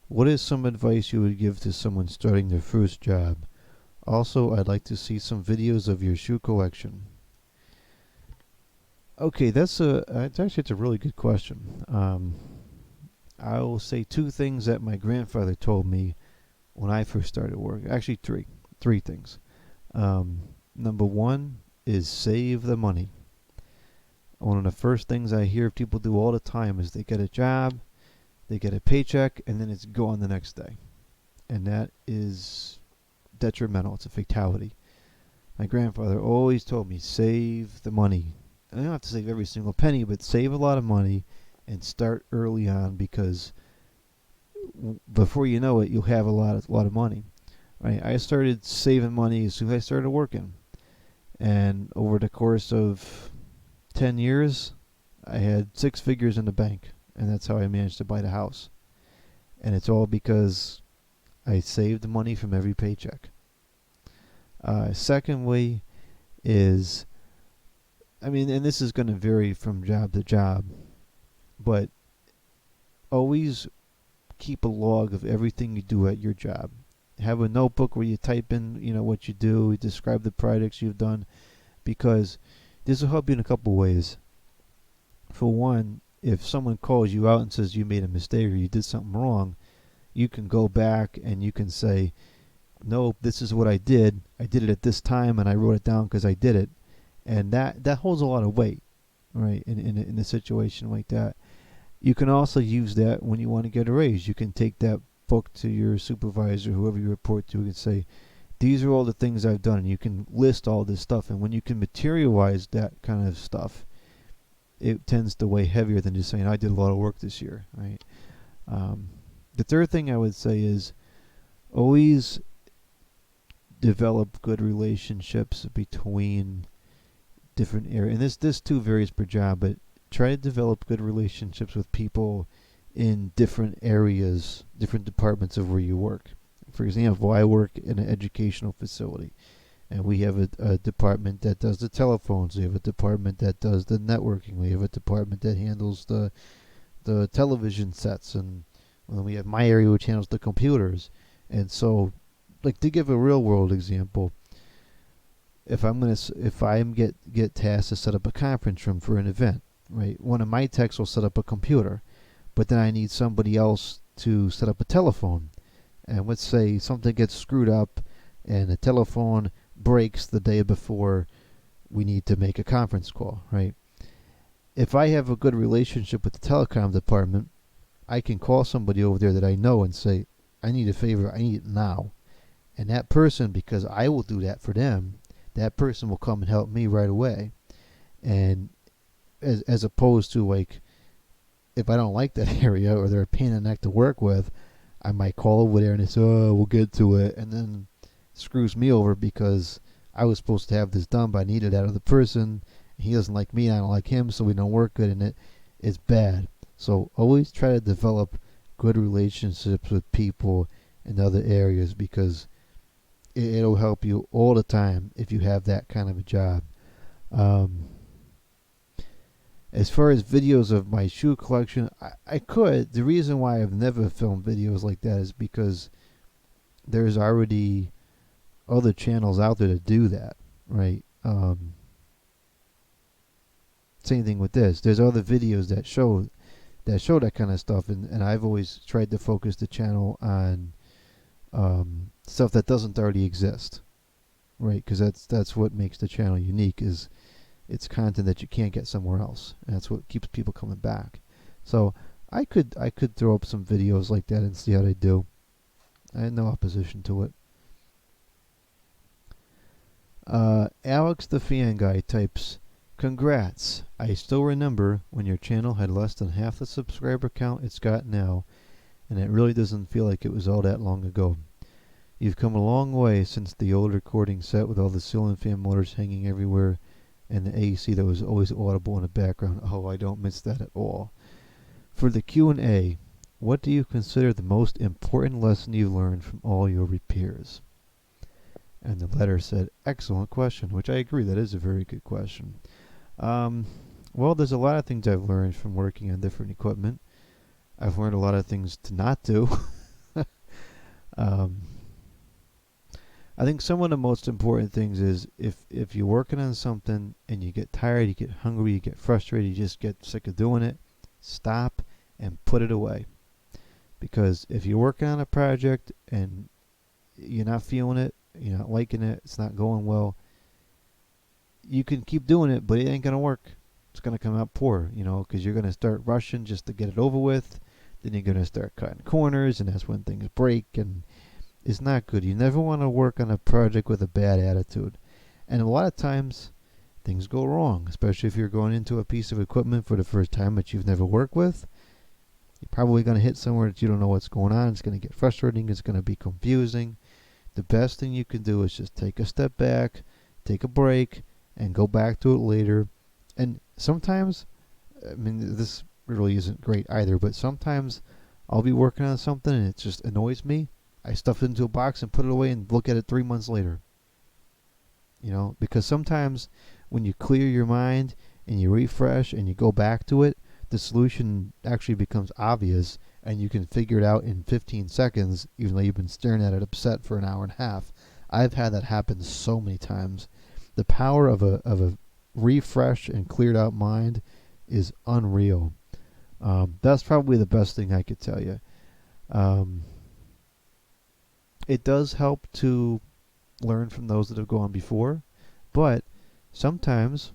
what is some advice you would give to someone starting their first job? Also, I'd like to see some videos of your shoe collection. Okay, it's a really good question. I will say two things that my grandfather told me when I first started work. Actually, three things. Number one is save the money. One of the first things I hear people do all the time is they get a job, they get a paycheck, and then it's gone the next day. And that is detrimental. It's a fatality. My grandfather always told me, save the money. I don't have to save every single penny, but save a lot of money and start early on, because before you know it, you'll have a lot of money. Right? I started saving money as soon as I started working. And over the course of 10 years, I had 6 figures in the bank. And that's how I managed to buy the house. And it's all because I saved money from every paycheck. Secondly is, and this is going to vary from job to job, but always keep a log of everything you do at your job. Have a notebook where you type in, what you do, you describe the projects you've done, because this will help you in a couple ways. For one, if someone calls you out and says you made a mistake or you did something wrong, you can go back and you can say, no, this is what I did. I did it at this time and I wrote it down because I did it. And that holds a lot of weight, right, in a situation like that. You can also use that when you want to get a raise. You can take that book to your supervisor, whoever you report to, and say, these are all the things I've done. And you can list all this stuff. And when you can materialize that kind of stuff, it tends to weigh heavier than just saying, I did a lot of work this year, right? The third thing I would say is always develop good relationships between different areas. And this too varies per job, but try to develop good relationships with people in different areas, different departments of where you work. For example, I work in an educational facility, and we have a department that does the telephones. We have a department that does the networking. We have a department that handles the television sets, and we have my area which handles the computers. And so, like, to give a real world example, if I get tasked to set up a conference room for an event, right? One of my techs will set up a computer, but then I need somebody else to set up a telephone. And let's say something gets screwed up and the telephone breaks the day before we need to make a conference call, right? If I have a good relationship with the telecom department, I can call somebody over there that I know and say, I need a favor, I need it now. And that person, because I will do that for them, that person will come and help me right away. And as opposed to, like, if I don't like that area or they're a pain in the neck to work with, I might call over there and they say, oh, we'll get to it. And then it screws me over because I was supposed to have this done, but I needed that other person. He doesn't like me, I don't like him, so we don't work good, and it's bad. So always try to develop good relationships with people in other areas, because it'll help you all the time if you have that kind of a job. As far as videos of my shoe collection, I could. The reason why I've never filmed videos like that is because there's already other channels out there to do that, right? Same thing with this. There's other videos that show that kind of stuff, and I've always tried to focus the channel on stuff that doesn't already exist, right? Because that's what makes the channel unique, is it's content that you can't get somewhere else, and that's what keeps people coming back. So I could throw up some videos like that and see how they do. I had no opposition to it. Alex the Fan Guy types, congrats, I still remember when your channel had less than half the subscriber count it's got now, and it really doesn't feel like it was all that long ago. You've come a long way since the old recording set with all the ceiling fan motors hanging everywhere and the AC that was always audible in the background. Oh, I don't miss that at all. For the Q&A, what do you consider the most important lesson you've learned from all your repairs? And the letter said, excellent question, which I agree, that is a very good question. Well, there's a lot of things I've learned from working on different equipment. I've learned a lot of things to not do. I think some of the most important things is if you're working on something and you get tired, you get hungry, you get frustrated, you just get sick of doing it, stop and put it away. Because if you're working on a project and you're not feeling it, you're not liking it, it's not going well, you can keep doing it, but it ain't going to work. It's going to come out poor, because you're going to start rushing just to get it over with. Then you're going to start cutting corners, and that's when things break, and it's not good. You never want to work on a project with a bad attitude. And a lot of times, things go wrong, especially if you're going into a piece of equipment for the first time that you've never worked with. You're probably going to hit somewhere that you don't know what's going on. It's going to get frustrating. It's going to be confusing. The best thing you can do is just take a step back, take a break, and go back to it later. And sometimes, this really isn't great either, but sometimes I'll be working on something and it just annoys me. I stuff it into a box and put it away and look at it 3 months later. Because sometimes when you clear your mind and you refresh and you go back to it, the solution actually becomes obvious and you can figure it out in 15 seconds, even though you've been staring at it upset for an hour and a half. I've had that happen so many times. The power of a refreshed and cleared out mind is unreal. That's probably the best thing I could tell you. It does help to learn from those that have gone before, but sometimes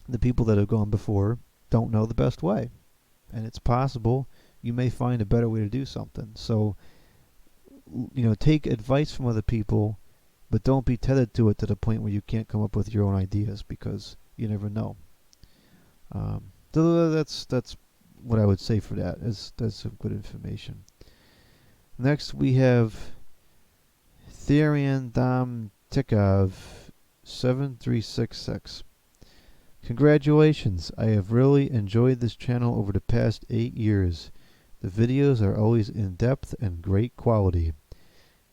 the people that have gone before don't know the best way, and it's possible you may find a better way to do something. So, take advice from other people, but don't be tethered to it to the point where you can't come up with your own ideas, because you never know. So that's what I would say for that. That's some good information. Next we have Therian Dam Tikov 7366. Congratulations, I have really enjoyed this channel over the past 8 years. The videos are always in depth and great quality.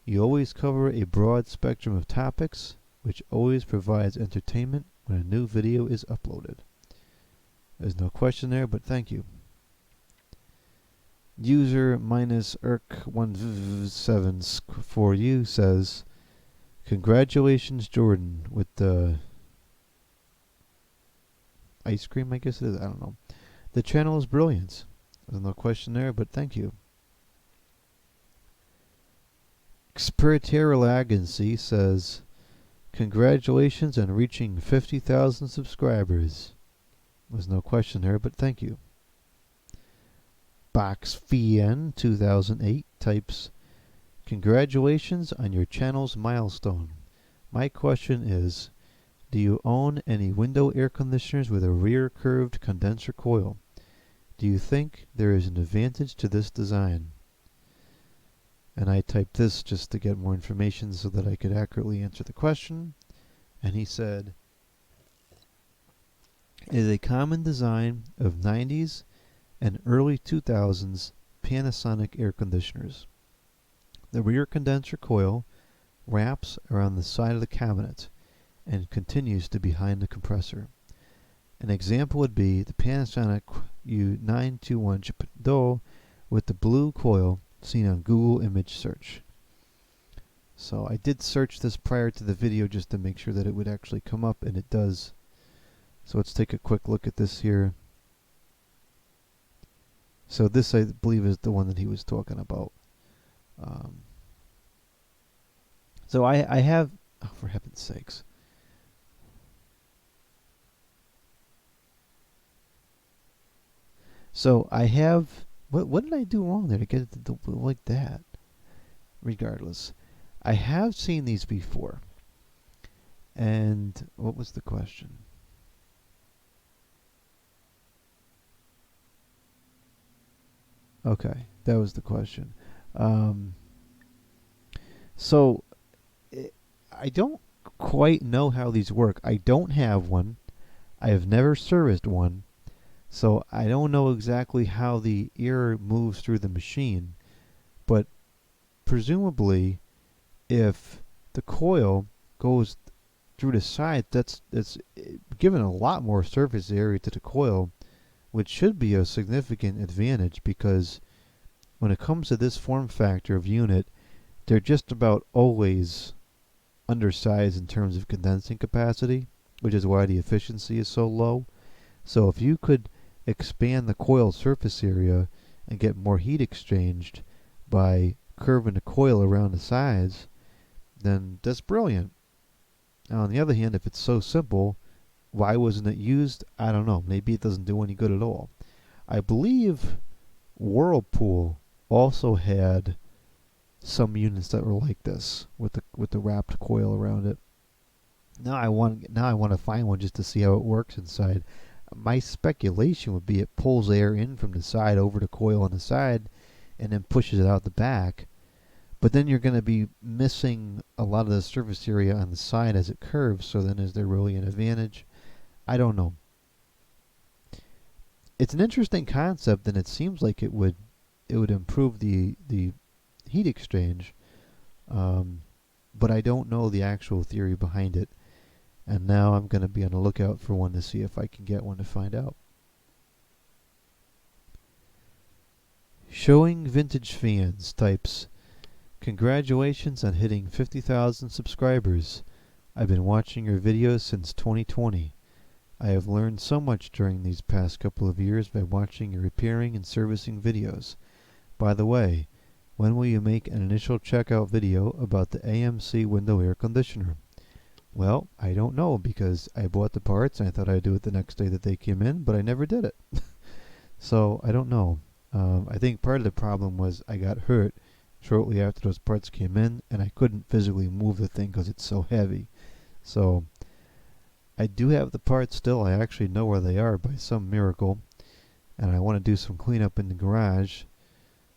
You always cover a broad spectrum of topics, which always provides entertainment when a new video is uploaded. There's no question there, but thank you. User -ERK17 for you says, congratulations, Jordan, with the ice cream, I guess it is. I don't know. The channel is brilliant. There's no question there, but thank you. Spiritual Agency says, congratulations on reaching 50,000 subscribers. There's no question there, but thank you. BoxFN 2008 types, congratulations on your channel's milestone. My question is, do you own any window air conditioners with a rear curved condenser coil? Do you think there is an advantage to this design? And I typed this just to get more information so that I could accurately answer the question. And he said, it is a common design of 90s and early 2000s Panasonic air conditioners. The rear condenser coil wraps around the side of the cabinet and continues to behind the compressor. An example would be the Panasonic U921 Chipotle with the blue coil seen on Google image search. So I did search this prior to the video just to make sure that it would actually come up, and it does. So let's take a quick look at this here. So this, I believe, is the one that he was talking about. So I have, oh, for heaven's sakes. So I have, what did I do wrong there to get it to like that? Regardless, I have seen these before. And what was the question? Okay, that was the question. So I don't quite know how these work. I don't have one. I have never serviced one. So I don't know exactly how the air moves through the machine. But presumably, if the coil goes through the side, that's given a lot more surface area to the coil, which should be a significant advantage, because when it comes to this form factor of unit, they're just about always undersized in terms of condensing capacity, which is why the efficiency is so low. So if you could expand the coil surface area and get more heat exchanged by curving the coil around the sides, then that's brilliant. Now, on the other hand, if it's so simple, why wasn't it used? I don't know. Maybe it doesn't do any good at all. I believe Whirlpool also had some units that were like this with the wrapped coil around it. Now I want to find one just to see how it works inside. My speculation would be it pulls air in from the side over the coil on the side and then pushes it out the back. But then you're going to be missing a lot of the surface area on the side as it curves, so then is there really an advantage? I don't know. It's an interesting concept, and it seems like it would improve the heat exchange, but I don't know the actual theory behind it. And now I'm going to be on the lookout for one to see if I can get one to find out. Showing Vintage Fans types, congratulations on hitting 50,000 subscribers. I've been watching your videos since 2020. I have learned so much during these past couple of years by watching your repairing and servicing videos. By the way, when will you make an initial checkout video about the AMC window air conditioner? Well, I don't know, because I bought the parts and I thought I'd do it the next day that they came in, but I never did it. So I don't know. I think part of the problem was I got hurt shortly after those parts came in, and I couldn't physically move the thing because it's so heavy. So I do have the parts still. I actually know where they are by some miracle, and I want to do some cleanup in the garage.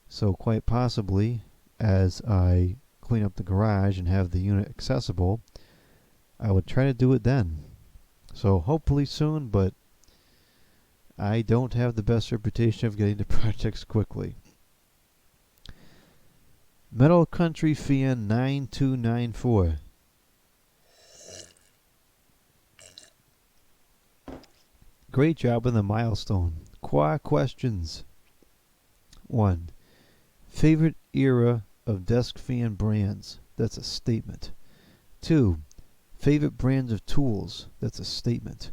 So quite possibly, as I clean up the garage and have the unit accessible, I would try to do it then. So hopefully soon, but I don't have the best reputation of getting to projects quickly. Metal Country Fan 9294. Great job on the milestone. Questions. 1. Favorite era of desk fan brands? That's a statement. 2. Favorite brands of tools? That's a statement.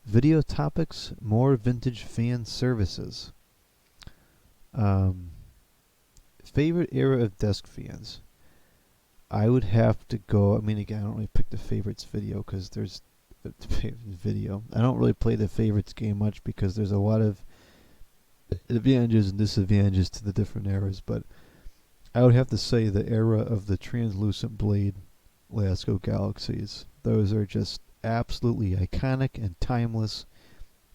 Video topics, more vintage fan services. Favorite era of desk fans? I would have to go, again, I don't really pick the favorites video because there's video. I don't really play the favorites game much because there's a lot of advantages and disadvantages to the different eras, but I would have to say the era of the translucent blade Lasko Galaxies. Those are just absolutely iconic and timeless.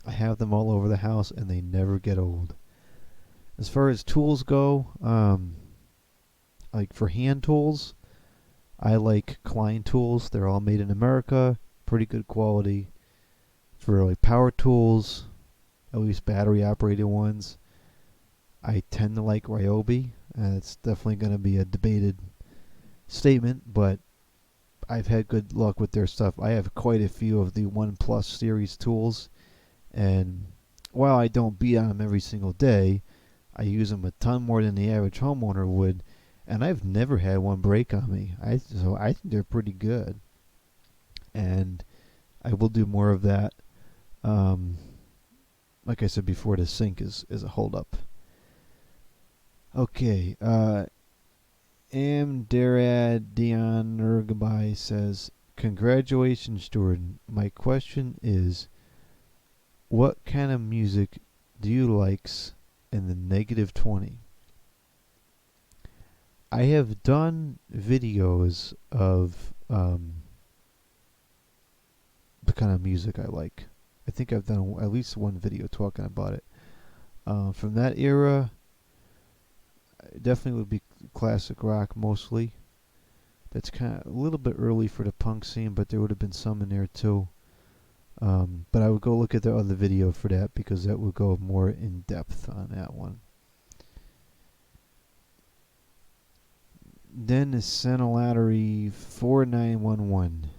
I have them all over the house and they never get old. As far as tools go, like for hand tools, I like Klein tools. They're all made in America, pretty good quality. For like power tools, at least battery operated ones, I tend to like Ryobi, and it's definitely going to be a debated statement, but I've had good luck with their stuff. I have quite a few of the OnePlus series tools, and while I don't beat on them every single day, I use them a ton more than the average homeowner would, and I've never had one break on me. So I think they're pretty good, and I will do more of that. Like I said before, the sink is a holdup. Okay, Amdarad Dion Urgabai says, congratulations, Jordan. My question is, what kind of music do you likes in the -20? I have done videos of the kind of music I like. I think I've done at least one video talking about it. From that era, it definitely would be classic rock mostly. That's kind of a little bit early for the punk scene, but there would have been some in there too. But I would go look at the other video for that because that would go more in depth on that one. Then is Sanilatary 4911.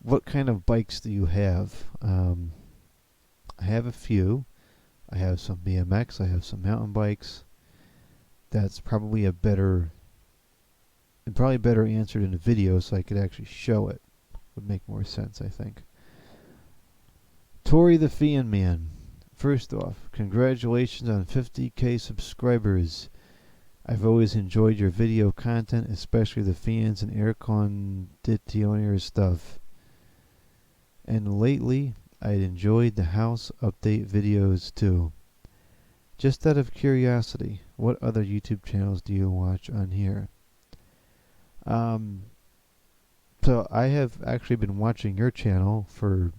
What kind of bikes do you have? I have a few. I have some BMX. I have some mountain bikes. That's probably better answered in a video so I could actually show it. Would make more sense, I think. Tori the Fan Man. First off, congratulations on 50K subscribers. I've always enjoyed your video content, especially the fans and air conditioner stuff. And lately, I'd enjoyed the house update videos too. Just out of curiosity, what other YouTube channels do you watch on here? Um, so I have actually been watching your channel for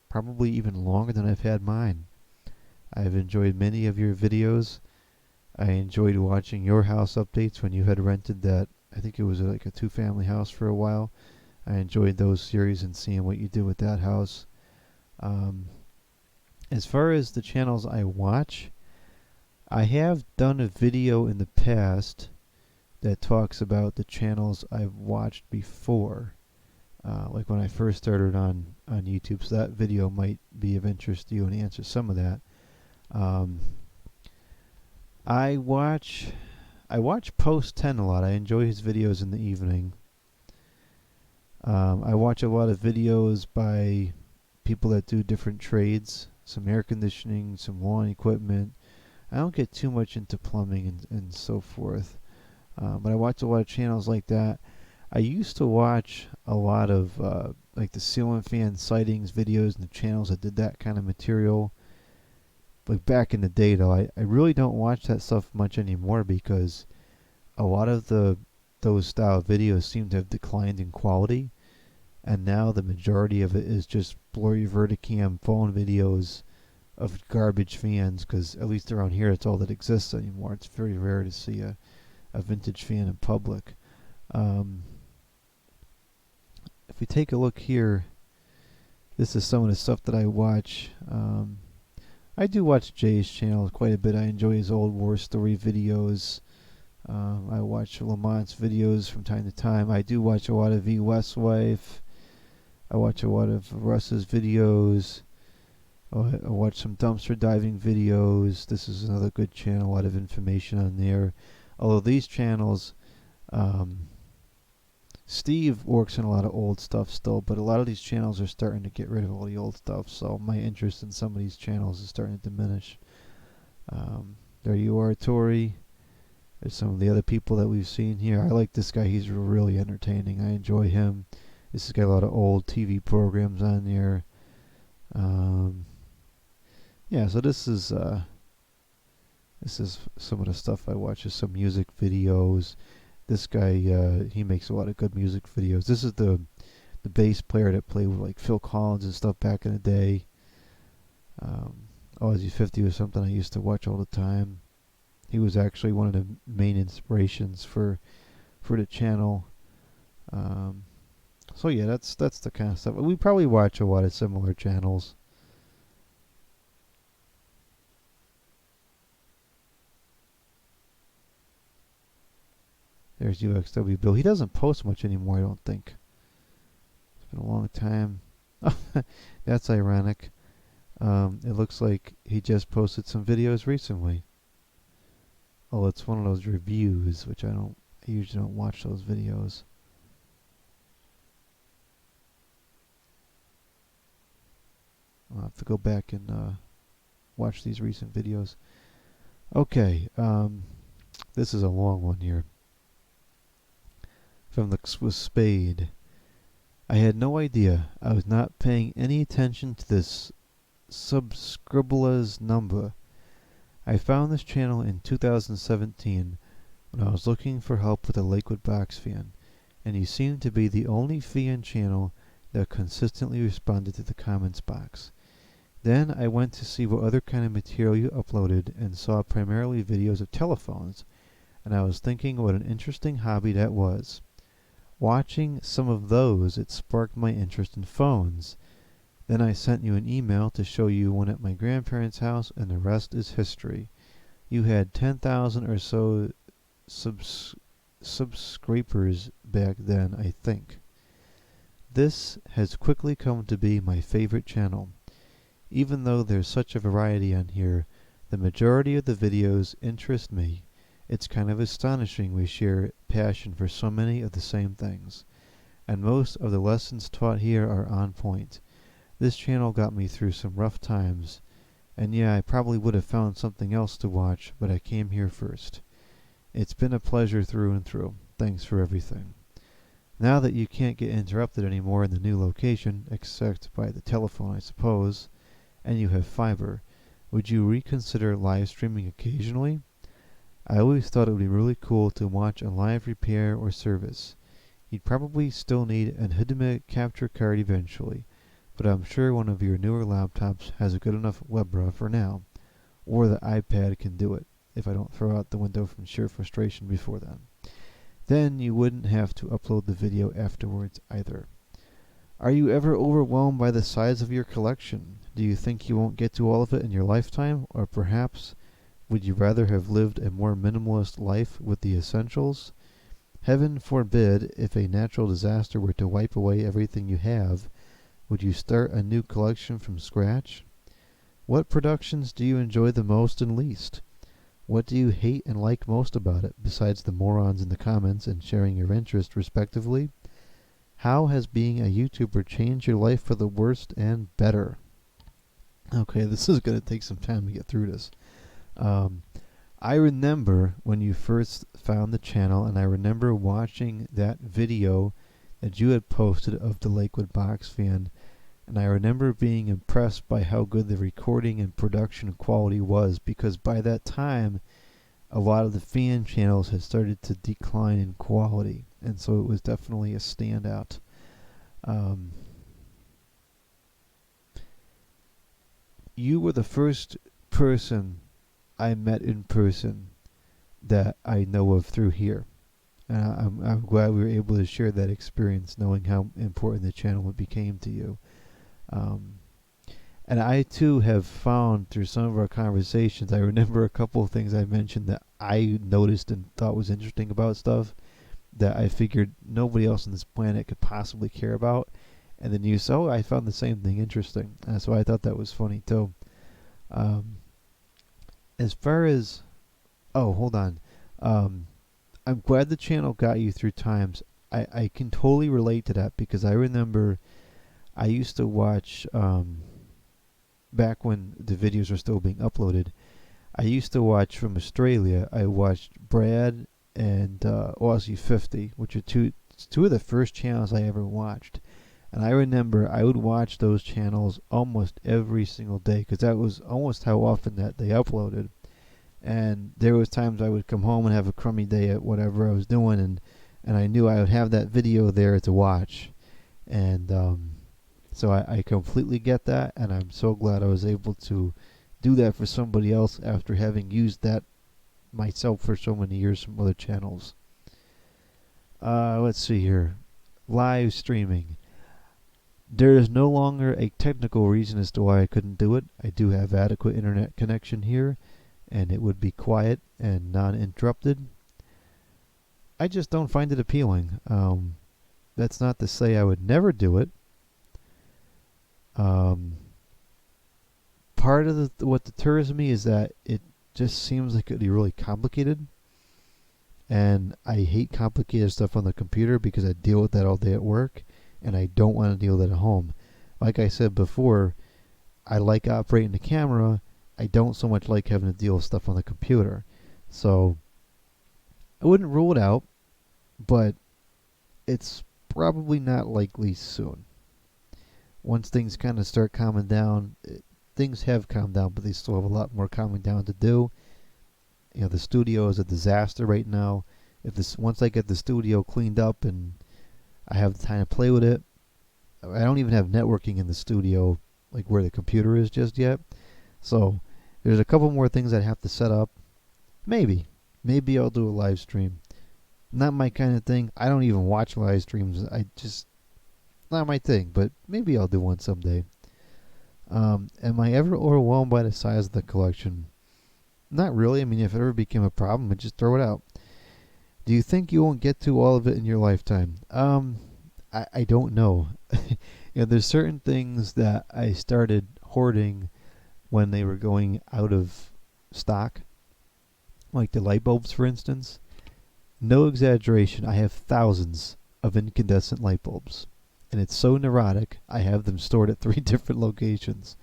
probably even longer than I've had mine. I've enjoyed many of your videos. I enjoyed watching your house updates when you had rented that. I think it was like a two-family house for a while. I enjoyed those series and seeing what you did with that house. Um, as far as the channels I watch, I have done a video in the past that talks about the channels I've watched before, like when I first started on YouTube. So that video might be of interest to you and answer some of that. I watch Post 10 a lot. I enjoy his videos in the evening. I watch a lot of videos by people that do different trades, some air conditioning, some lawn equipment. I don't get too much into plumbing and so forth, but I watch a lot of channels like that. I used to watch a lot of like the ceiling fan sightings videos and the channels that did that kind of material. Like back in the day, though, I really don't watch that stuff much anymore because a lot of those style videos seem to have declined in quality, and now the majority of it is just blurry Verticam phone videos of garbage fans, because at least around here it's all that exists anymore. It's very rare to see a vintage fan in public. If we take a look here, this is some of the stuff that I watch. I do watch Jay's channel quite a bit. I enjoy his old war story videos. I watch Lamont's videos from time to time. I do watch a lot of V. Westwife. I watch a lot of Russ's videos. I watch some dumpster diving videos. This is another good channel, a lot of information on there. Although these channels, Steve works in a lot of old stuff still, but a lot of these channels are starting to get rid of all the old stuff, so my interest in some of these channels is starting to diminish. There you are, Tori. There's some of the other people that we've seen here. I like this guy. He's really entertaining. I enjoy him. This has got a lot of old TV programs on there. Yeah, so this is some of the stuff I watch. Is some music videos. This guy, he makes a lot of good music videos. This is the bass player that played with like Phil Collins and stuff back in the day. Aussie 50 was something I used to watch all the time. He was actually one of the main inspirations for the channel. So yeah, that's the kind of stuff. We probably watch a lot of similar channels. There's UXW Bill. He doesn't post much anymore, I don't think. It's been a long time. That's ironic. It looks like he just posted some videos recently. Oh, it's one of those reviews, which I usually don't watch those videos. I'll have to go back and watch these recent videos. Okay, this is a long one here. From the Swiss Spade. I had no idea. I was not paying any attention to this subscribers number. I found this channel in 2017 when I was looking for help with a Lakewood box fan, and you seemed to be the only fan channel that consistently responded to the comments box. Then I went to see what other kind of material you uploaded and saw primarily videos of telephones, and I was thinking what an interesting hobby that was. Watching some of those, it sparked my interest in phones. Then I sent you an email to show you one at my grandparents' house, and the rest is history. You had 10,000 or so subscribers back then, I think. This has quickly come to be my favorite channel. Even though there's such a variety on here, the majority of the videos interest me. It's kind of astonishing we share passion for so many of the same things. And most of the lessons taught here are on point. This channel got me through some rough times. And yeah, I probably would have found something else to watch, but I came here first. It's been a pleasure through and through. Thanks for everything. Now that you can't get interrupted anymore in the new location, except by the telephone, I suppose, and you have fiber, would you reconsider live streaming occasionally? I always thought it would be really cool to watch a live repair or service. You'd probably still need an HDMI capture card eventually, but I'm sure one of your newer laptops has a good enough Webra for now, or the iPad can do it, if I don't throw out the window from sheer frustration before then. Then you wouldn't have to upload the video afterwards either. Are you ever overwhelmed by the size of your collection? Do you think you won't get to all of it in your lifetime, or perhaps would you rather have lived a more minimalist life with the essentials? Heaven forbid, if a natural disaster were to wipe away everything you have, would you start a new collection from scratch? What productions do you enjoy the most and least? What do you hate and like most about it, besides the morons in the comments and sharing your interest, respectively? How has being a YouTuber changed your life for the worst and better? Okay, this is going to take some time to get through this. I remember when you first found the channel, and I remember watching that video that you had posted of the Lakewood Box Fan, and I remember being impressed by how good the recording and production quality was, because by that time a lot of the fan channels had started to decline in quality, and so it was definitely a standout. You were the first person I met in person that I know of through here. And I'm glad we were able to share that experience, knowing how important the channel became to you. And I too have found through some of our conversations, I remember a couple of things I mentioned that I noticed and thought was interesting about stuff that I figured nobody else on this planet could possibly care about. And then you said, oh, I found the same thing interesting. And so I thought that was funny too. As far as, oh, hold on. I'm glad the channel got you through times. I can totally relate to that, because I remember I used to watch, back when the videos were still being uploaded, I used to watch from Australia. I watched Brad and Aussie 50, which are two of the first channels I ever watched. And I remember I would watch those channels almost every single day, because that was almost how often that they uploaded. And there was times I would come home and have a crummy day at whatever I was doing, and I knew I would have that video there to watch. And so I completely get that, and I'm so glad I was able to do that for somebody else after having used that myself for so many years from other channels. Let's see here. Live streaming. There is no longer a technical reason as to why I couldn't do it. I do have adequate internet connection here, and it would be quiet and non-interrupted. I just don't find it appealing. That's not to say I would never do it. Part of what deters me is that it just seems like it'd be really complicated, and I hate complicated stuff on the computer because I deal with that all day at work, and I don't want to deal with it at home. Like I said before, I like operating the camera. I don't so much like having to deal with stuff on the computer. So I wouldn't rule it out, but it's probably not likely soon. Once things kind of start calming down, things have calmed down, but they still have a lot more calming down to do. You know, the studio is a disaster right now. Once I get the studio cleaned up and I have the time to play with it, I don't even have networking in the studio, like where the computer is just yet. So there's a couple more things I'd have to set up. Maybe I'll do a live stream. Not my kind of thing. I don't even watch live streams. Not my thing, but maybe I'll do one someday. Am I ever overwhelmed by the size of the collection? Not really. I mean, if it ever became a problem, I'd just throw it out. Do you think you won't get to all of it in your lifetime? I don't know. There's certain things that I started hoarding when they were going out of stock, like the light bulbs, for instance. No exaggeration, I have thousands of incandescent light bulbs, and it's so neurotic, I have them stored at 3 different locations.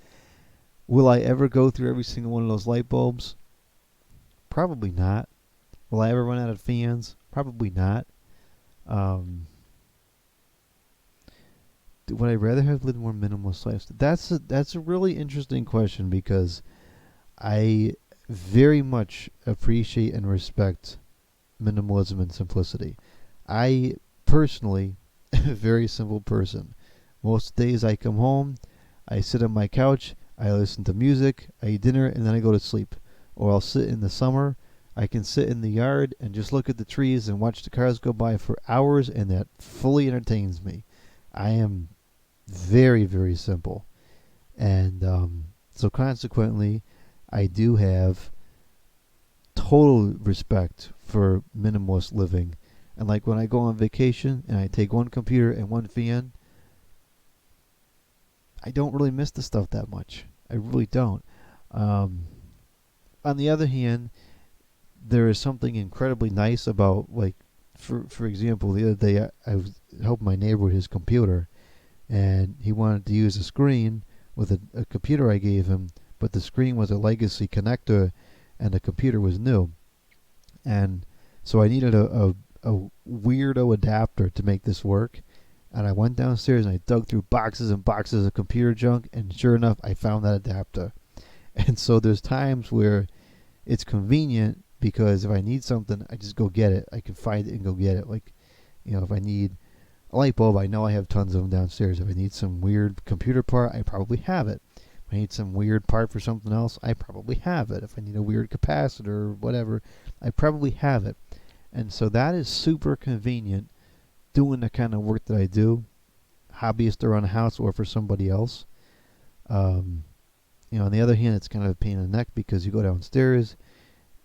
Will I ever go through every single one of those light bulbs? Probably not. Will I ever run out of fans? Probably not. Would I rather have lived more minimalist life? That's a really interesting question because I very much appreciate and respect minimalism and simplicity. I personally am a very simple person. Most days I come home, I sit on my couch, I listen to music, I eat dinner, and then I go to sleep. Or I'll sit in the summer. I can sit in the yard and just look at the trees and watch the cars go by for hours, and that fully entertains me. I am very, very simple. And so consequently, I do have total respect for minimalist living. And like when I go on vacation and I take one computer and one fan, I don't really miss the stuff that much. I really don't. Um, on the other hand, there is something incredibly nice about, like, for example, the other day I was helping my neighbor with his computer, and he wanted to use a screen with a computer I gave him, but the screen was a legacy connector, and the computer was new, and so I needed a weirdo adapter to make this work. And I went downstairs and I dug through boxes and boxes of computer junk, and sure enough, I found that adapter. And so there's times where it's convenient because if I need something, I just go get it. I can find it and go get it. Like, if I need a light bulb, I know I have tons of them downstairs. If I need some weird computer part, I probably have it. If I need some weird part for something else, I probably have it. If I need a weird capacitor or whatever, I probably have it. And so that is super convenient doing the kind of work that I do, hobbyist around the house or for somebody else. On the other hand, it's kind of a pain in the neck because you go downstairs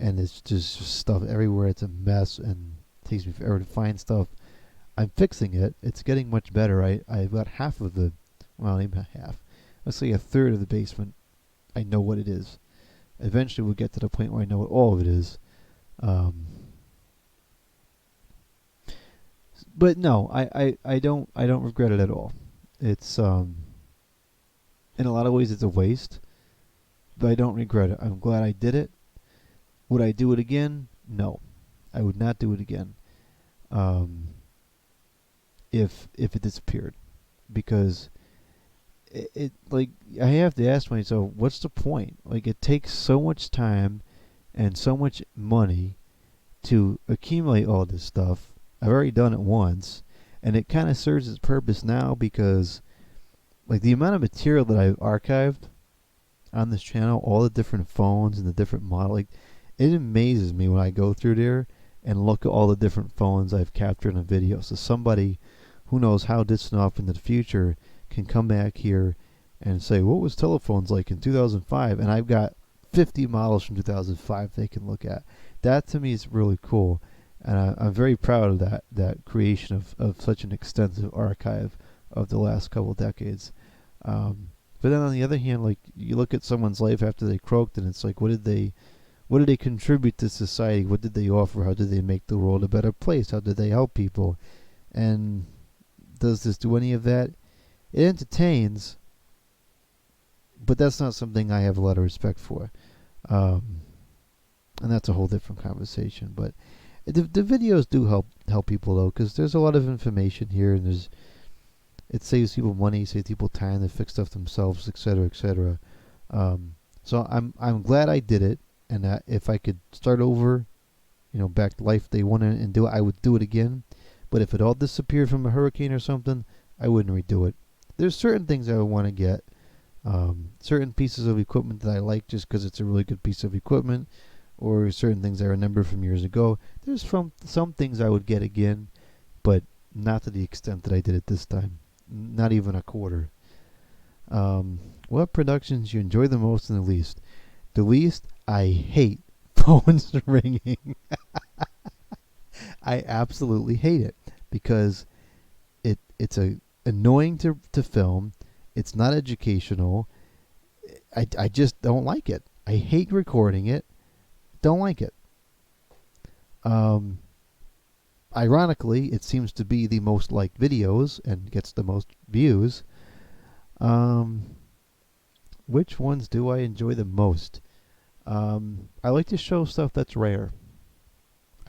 and it's just stuff everywhere. It's a mess and it takes me forever to find stuff. I'm fixing it. It's getting much better. I've got half of maybe half. Let's say a third of the basement. I know what it is. Eventually we'll get to the point where I know what all of it is. But no, I don't regret it at all. It's in a lot of ways it's a waste, but I don't regret it. I'm glad I did it. Would I do it again? No, I would not do it again. If it disappeared, because it like I have to ask myself, what's the point? Like, it takes so much time and so much money to accumulate all this stuff. I've already done it once, and it kind of serves its purpose now because, like, the amount of material that I've archived on this channel, all the different phones and the different model, like, it amazes me when I go through there and look at all the different phones I've captured in a video. So somebody who knows how distant off into the future can come back here and say, what was telephones like in 2005? And I've got 50 models from 2005 they can look at. That to me is really cool. And I'm very proud of that creation of such an extensive archive of the last couple decades. But then on the other hand, like, you look at someone's life after they croaked, and it's like, what did they contribute to society? What did they offer? How did they make the world a better place? How did they help people? And does this do any of that? It entertains, but that's not something I have a lot of respect for. And that's a whole different conversation. But the videos do help people, though, because there's a lot of information here, and it saves people money, saves people time to fix stuff themselves, etc., etc. So I'm glad I did it, and that if I could start over, back to life day one and do it, I would do it again. But if it all disappeared from a hurricane or something, I wouldn't redo it. There's certain things I would want to get, certain pieces of equipment that I like just because it's a really good piece of equipment, or certain things I remember from years ago. There's some things I would get again, but not to the extent that I did it this time. Not even a quarter. What productions you enjoy the most and the least? The least, I hate phones ringing. I absolutely hate it because it's annoying to film. It's not educational. I just don't like it. I hate recording it. Don't like it. Ironically, it seems to be the most liked videos and gets the most views. Which ones do I enjoy the most? I like to show stuff that's rare.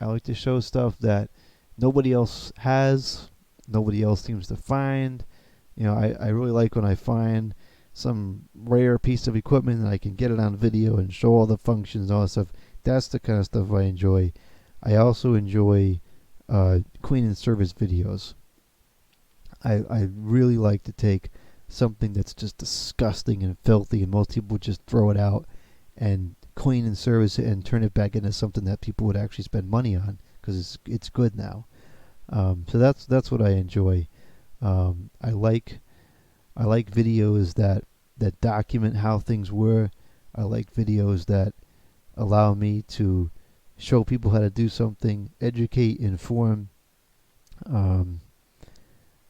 I like to show stuff that nobody else has, nobody else seems to find. I really like when I find some rare piece of equipment and I can get it on video and show all the functions and all that stuff. That's the kind of stuff I enjoy. I also enjoy cleaning service videos. I really like to take something that's just disgusting and filthy, and most people just throw it out, and clean and service it and turn it back into something that people would actually spend money on because it's good now. So that's what I enjoy. I like videos that document how things were. I like videos that allow me to show people how to do something, educate, inform.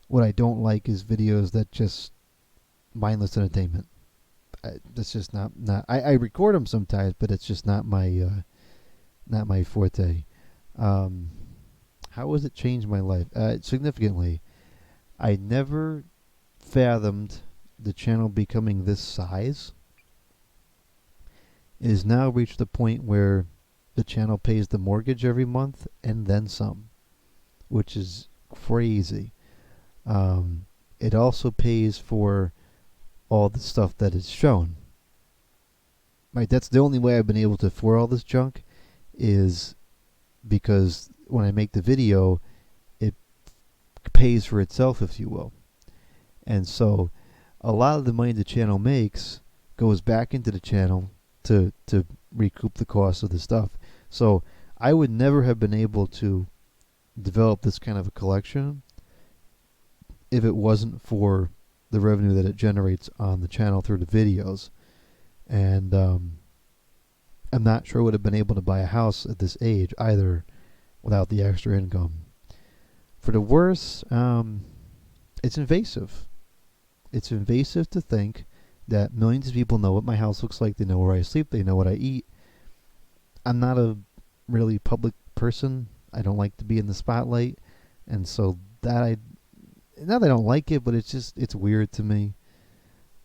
What I don't like is videos that just mindless entertainment. That's just not. I record them sometimes, but it's just not my forte. How has it changed my life? Significantly. I never fathomed the channel becoming this size. It has now reached the point where the channel pays the mortgage every month and then some, which is crazy. It also pays for all the stuff that is shown. Right, that's the only way I've been able to afford all this junk, is because when I make the video, it pays for itself, if you will. And so a lot of the money the channel makes goes back into the channel to recoup the cost of the stuff. So I would never have been able to develop this kind of a collection if it wasn't for the revenue that it generates on the channel through the videos. And I'm not sure I would have been able to buy a house at this age either without the extra income. For the worse, it's invasive. It's invasive to think that millions of people know what my house looks like. They know where I sleep. They know what I eat. I'm not a really public person. I don't like to be in the spotlight. And so not that I don't like it, but it's weird to me.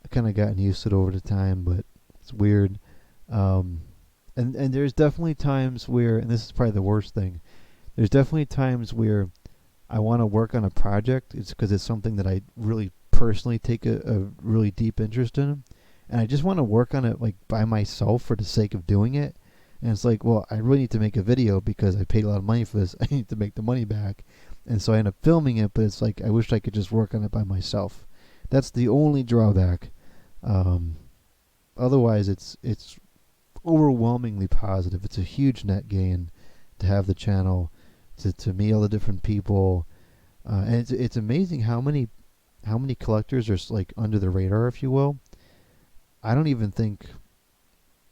I kind of gotten used to it over the time, but it's weird. And there's definitely times where, and this is probably the worst thing, there's definitely times where I want to work on a project. It's because it's something that I really personally take a really deep interest in, and I just want to work on it like by myself for the sake of doing it. And it's like, well, I really need to make a video because I paid a lot of money for this. I need to make the money back. And so I end up filming it, but it's like I wish I could just work on it by myself. That's the only drawback. Otherwise, it's overwhelmingly positive. It's a huge net gain to have the channel, to meet all the different people, and it's amazing how many collectors are like under the radar, if you will. I don't even think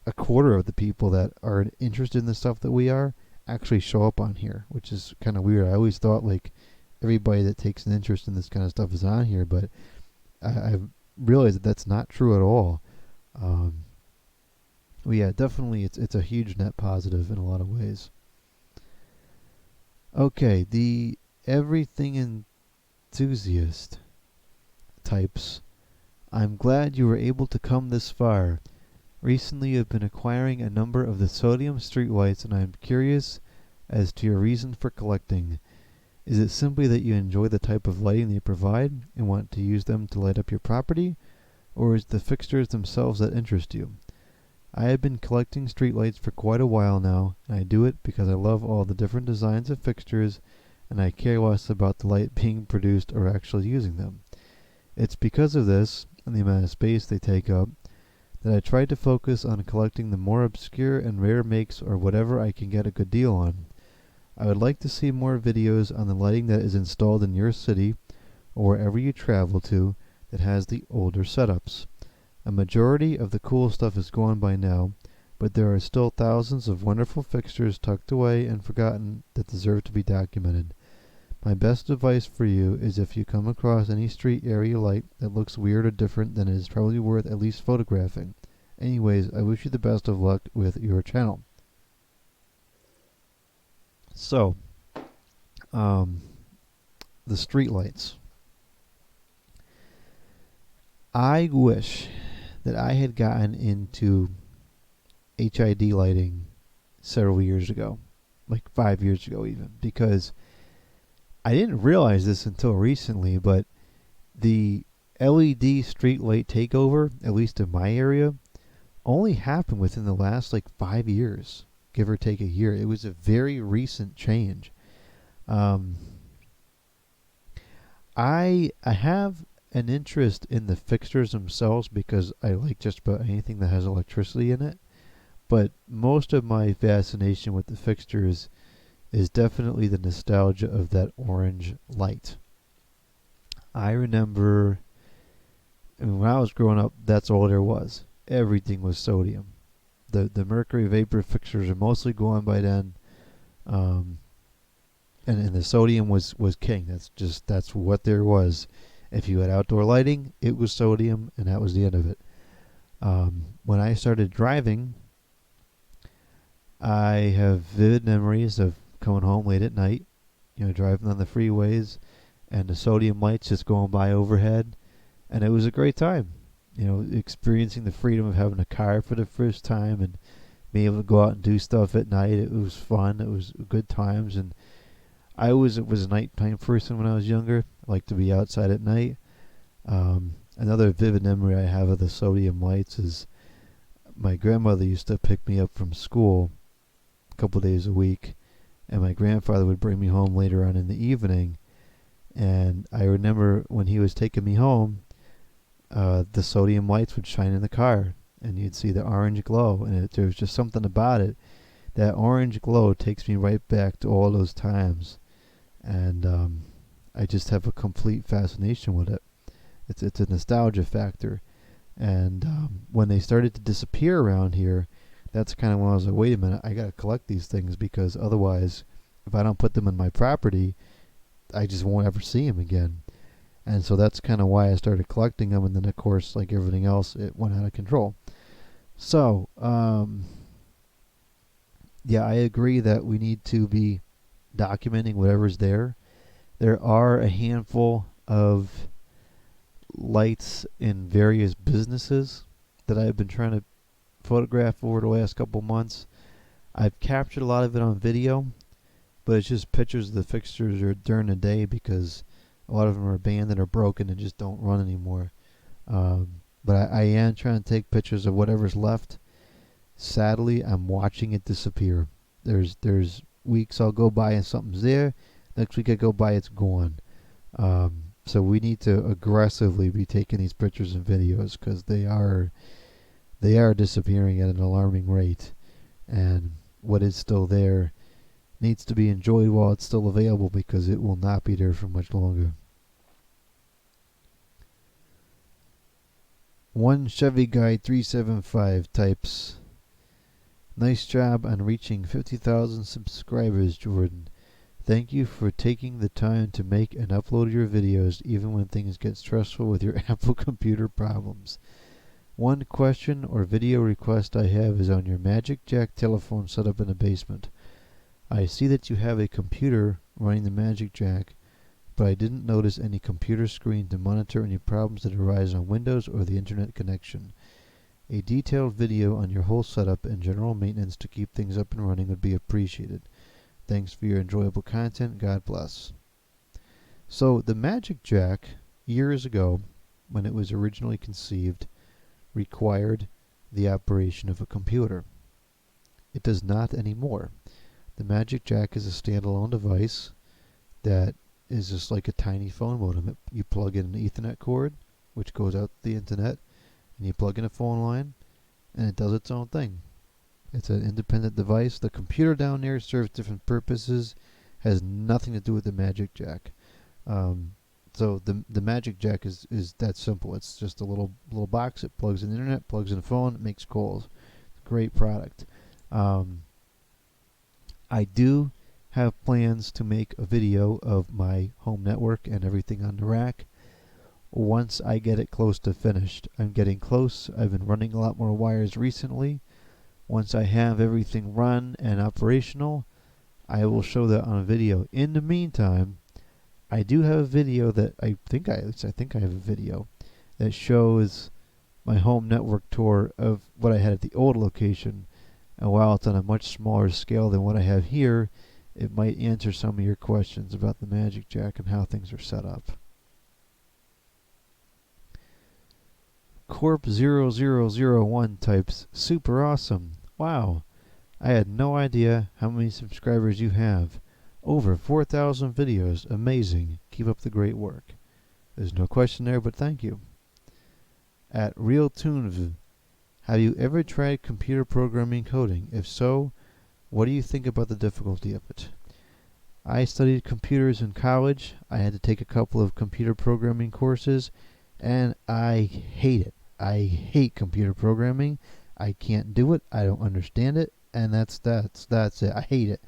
a quarter of the people that are interested in the stuff that we are actually show up on here, which is kind of weird. I always thought like everybody that takes an interest in this kind of stuff is on here, but I've realized that that's not true at all. Well, yeah, definitely it's a huge net positive in a lot of ways. Okay, the everything enthusiast types. I'm glad you were able to come this far. Recently you've been acquiring a number of the sodium streetlights, and I am curious as to your reason for collecting. Is it simply that you enjoy the type of lighting they provide and want to use them to light up your property, or is it the fixtures themselves that interest you? I have been collecting streetlights for quite a while now, and I do it because I love all the different designs of fixtures, and I care less about the light being produced or actually using them. It's because of this, and the amount of space they take up, that I try to focus on collecting the more obscure and rare makes or whatever I can get a good deal on. I would like to see more videos on the lighting that is installed in your city, or wherever you travel to, that has the older setups. A majority of the cool stuff is gone by now, but there are still thousands of wonderful fixtures tucked away and forgotten that deserve to be documented. My best advice for you is if you come across any street area light that looks weird or different, then it is probably worth at least photographing. Anyways, I wish you the best of luck with your channel. So, the street lights. I wish that I had gotten into HID lighting several years ago. like 5 years ago even, because I didn't realize this until recently, but the LED streetlight takeover, at least in my area, only happened within the last like 5 years, give or take a year. It was a very recent change. Um, I have an interest in the fixtures themselves because I like just about anything that has electricity in it. But most of my fascination with the fixtures is definitely the nostalgia of that orange light. I remember, I mean, when I was growing up, that's all there was. Everything was sodium. The mercury vapor fixtures are mostly gone by then, um, and the sodium was king. That's what there was. If you had outdoor lighting, it was sodium, and that was the end of it. When I started driving, I have vivid memories of coming home late at night, driving on the freeways, and the sodium lights just going by overhead, and it was a great time. Experiencing the freedom of having a car for the first time and being able to go out and do stuff at night. It was fun. It was good times, and was a nighttime person when I was younger. I liked to be outside at night. Another vivid memory I have of the sodium lights is my grandmother used to pick me up from school a couple days a week, and my grandfather would bring me home later on in the evening. And I remember when he was taking me home, the sodium lights would shine in the car, and you'd see the orange glow, and there was just something about it. That orange glow takes me right back to all those times, and I just have a complete fascination with it. It's a nostalgia factor, and when they started to disappear around here, that's kind of when I was like, wait a minute, I gotta collect these things, because otherwise, if I don't put them in my property, I just won't ever see them again. And so that's kind of why I started collecting them, and then of course, like everything else, it went out of control. So, yeah, I agree that we need to be documenting whatever's there. There are a handful of lights in various businesses that I've been trying to photograph over the last couple months. I've captured a lot of it on video, but it's just pictures of the fixtures or during the day, because a lot of them are abandoned or broken and just don't run anymore. But I am trying to take pictures of whatever's left. Sadly, I'm watching it disappear. There's weeks I'll go by and something's there. Next week I go by, it's gone. So we need to aggressively be taking these pictures and videos, because they are disappearing at an alarming rate. And what is still there needs to be enjoyed while it's still available, because it will not be there for much longer. One Chevy Guy 375 types, nice job on reaching 50,000 subscribers, Jordan. Thank you for taking the time to make and upload your videos even when things get stressful with your Apple computer problems. One question or video request I have is on your Magic Jack telephone setup in the basement. I see that you have a computer running the Magic Jack, but I didn't notice any computer screen to monitor any problems that arise on Windows or the internet connection. A detailed video on your whole setup and general maintenance to keep things up and running would be appreciated. Thanks for your enjoyable content. God bless. So the Magic Jack, years ago, when it was originally conceived, required the operation of a computer. It does not anymore. The Magic Jack is a standalone device that is just like a tiny phone modem. You plug in an Ethernet cord, which goes out to the internet, and you plug in a phone line, and it does its own thing. It's an independent device. The computer down there serves different purposes, has nothing to do with the Magic Jack. So the Magic Jack is that simple. It's just a little box. It plugs in the internet, plugs in the phone, it makes calls. Great product. I do have plans to make a video of my home network and everything on the rack once I get it close to finished. I'm getting close. I've been running a lot more wires recently. Once I have everything run and operational, I will show that on a video. In the meantime, I do have a video that I think I have a video that shows my home network tour of what I had at the old location. And while it's on a much smaller scale than what I have here, it might answer some of your questions about the Magic Jack and how things are set up. Corp0001 types, super awesome. Wow, I had no idea how many subscribers you have. Over 4,000 videos, amazing. Keep up the great work. There's no question there, but thank you. At RealTunev, have you ever tried computer programming coding? If so, what do you think about the difficulty of it? I studied computers in college. I had to take a couple of computer programming courses, and I hate it. I hate computer programming. I can't do it. I don't understand it, and that's it. I hate it.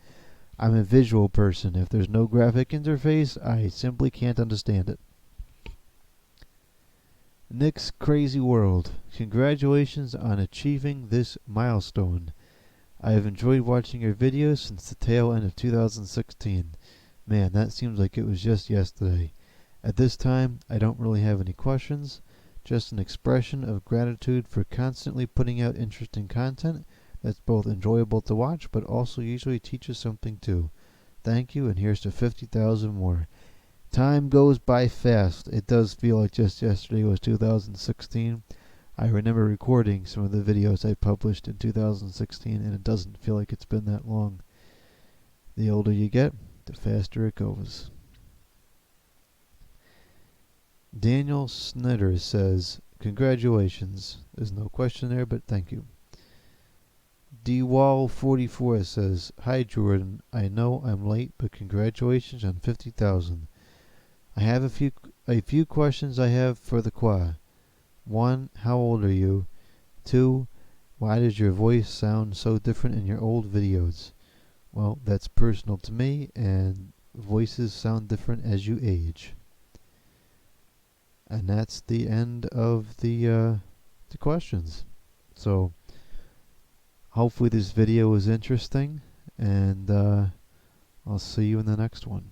I'm a visual person. If there's no graphic interface, I simply can't understand it. Nick's Crazy World. Congratulations on achieving this milestone. I have enjoyed watching your videos since the tail end of 2016. Man, that seems like it was just yesterday. At this time, I don't really have any questions, just an expression of gratitude for constantly putting out interesting content that's both enjoyable to watch but also usually teaches something too. Thank you, and here's to 50,000 more. Time goes by fast. It does feel like just yesterday was 2016. I remember recording some of the videos I published in 2016, and it doesn't feel like it's been that long. The older you get, the faster it goes. Daniel Snider says, congratulations. There's no question there, but thank you. DWall44 says, hi Jordan, I know I'm late, but congratulations on 50,000. I have a few questions I have for the Qua. 1. How old are you? 2. Why does your voice sound so different in your old videos? Well, that's personal to me, and voices sound different as you age. And that's the end of the questions. So, hopefully this video was interesting, and I'll see you in the next one.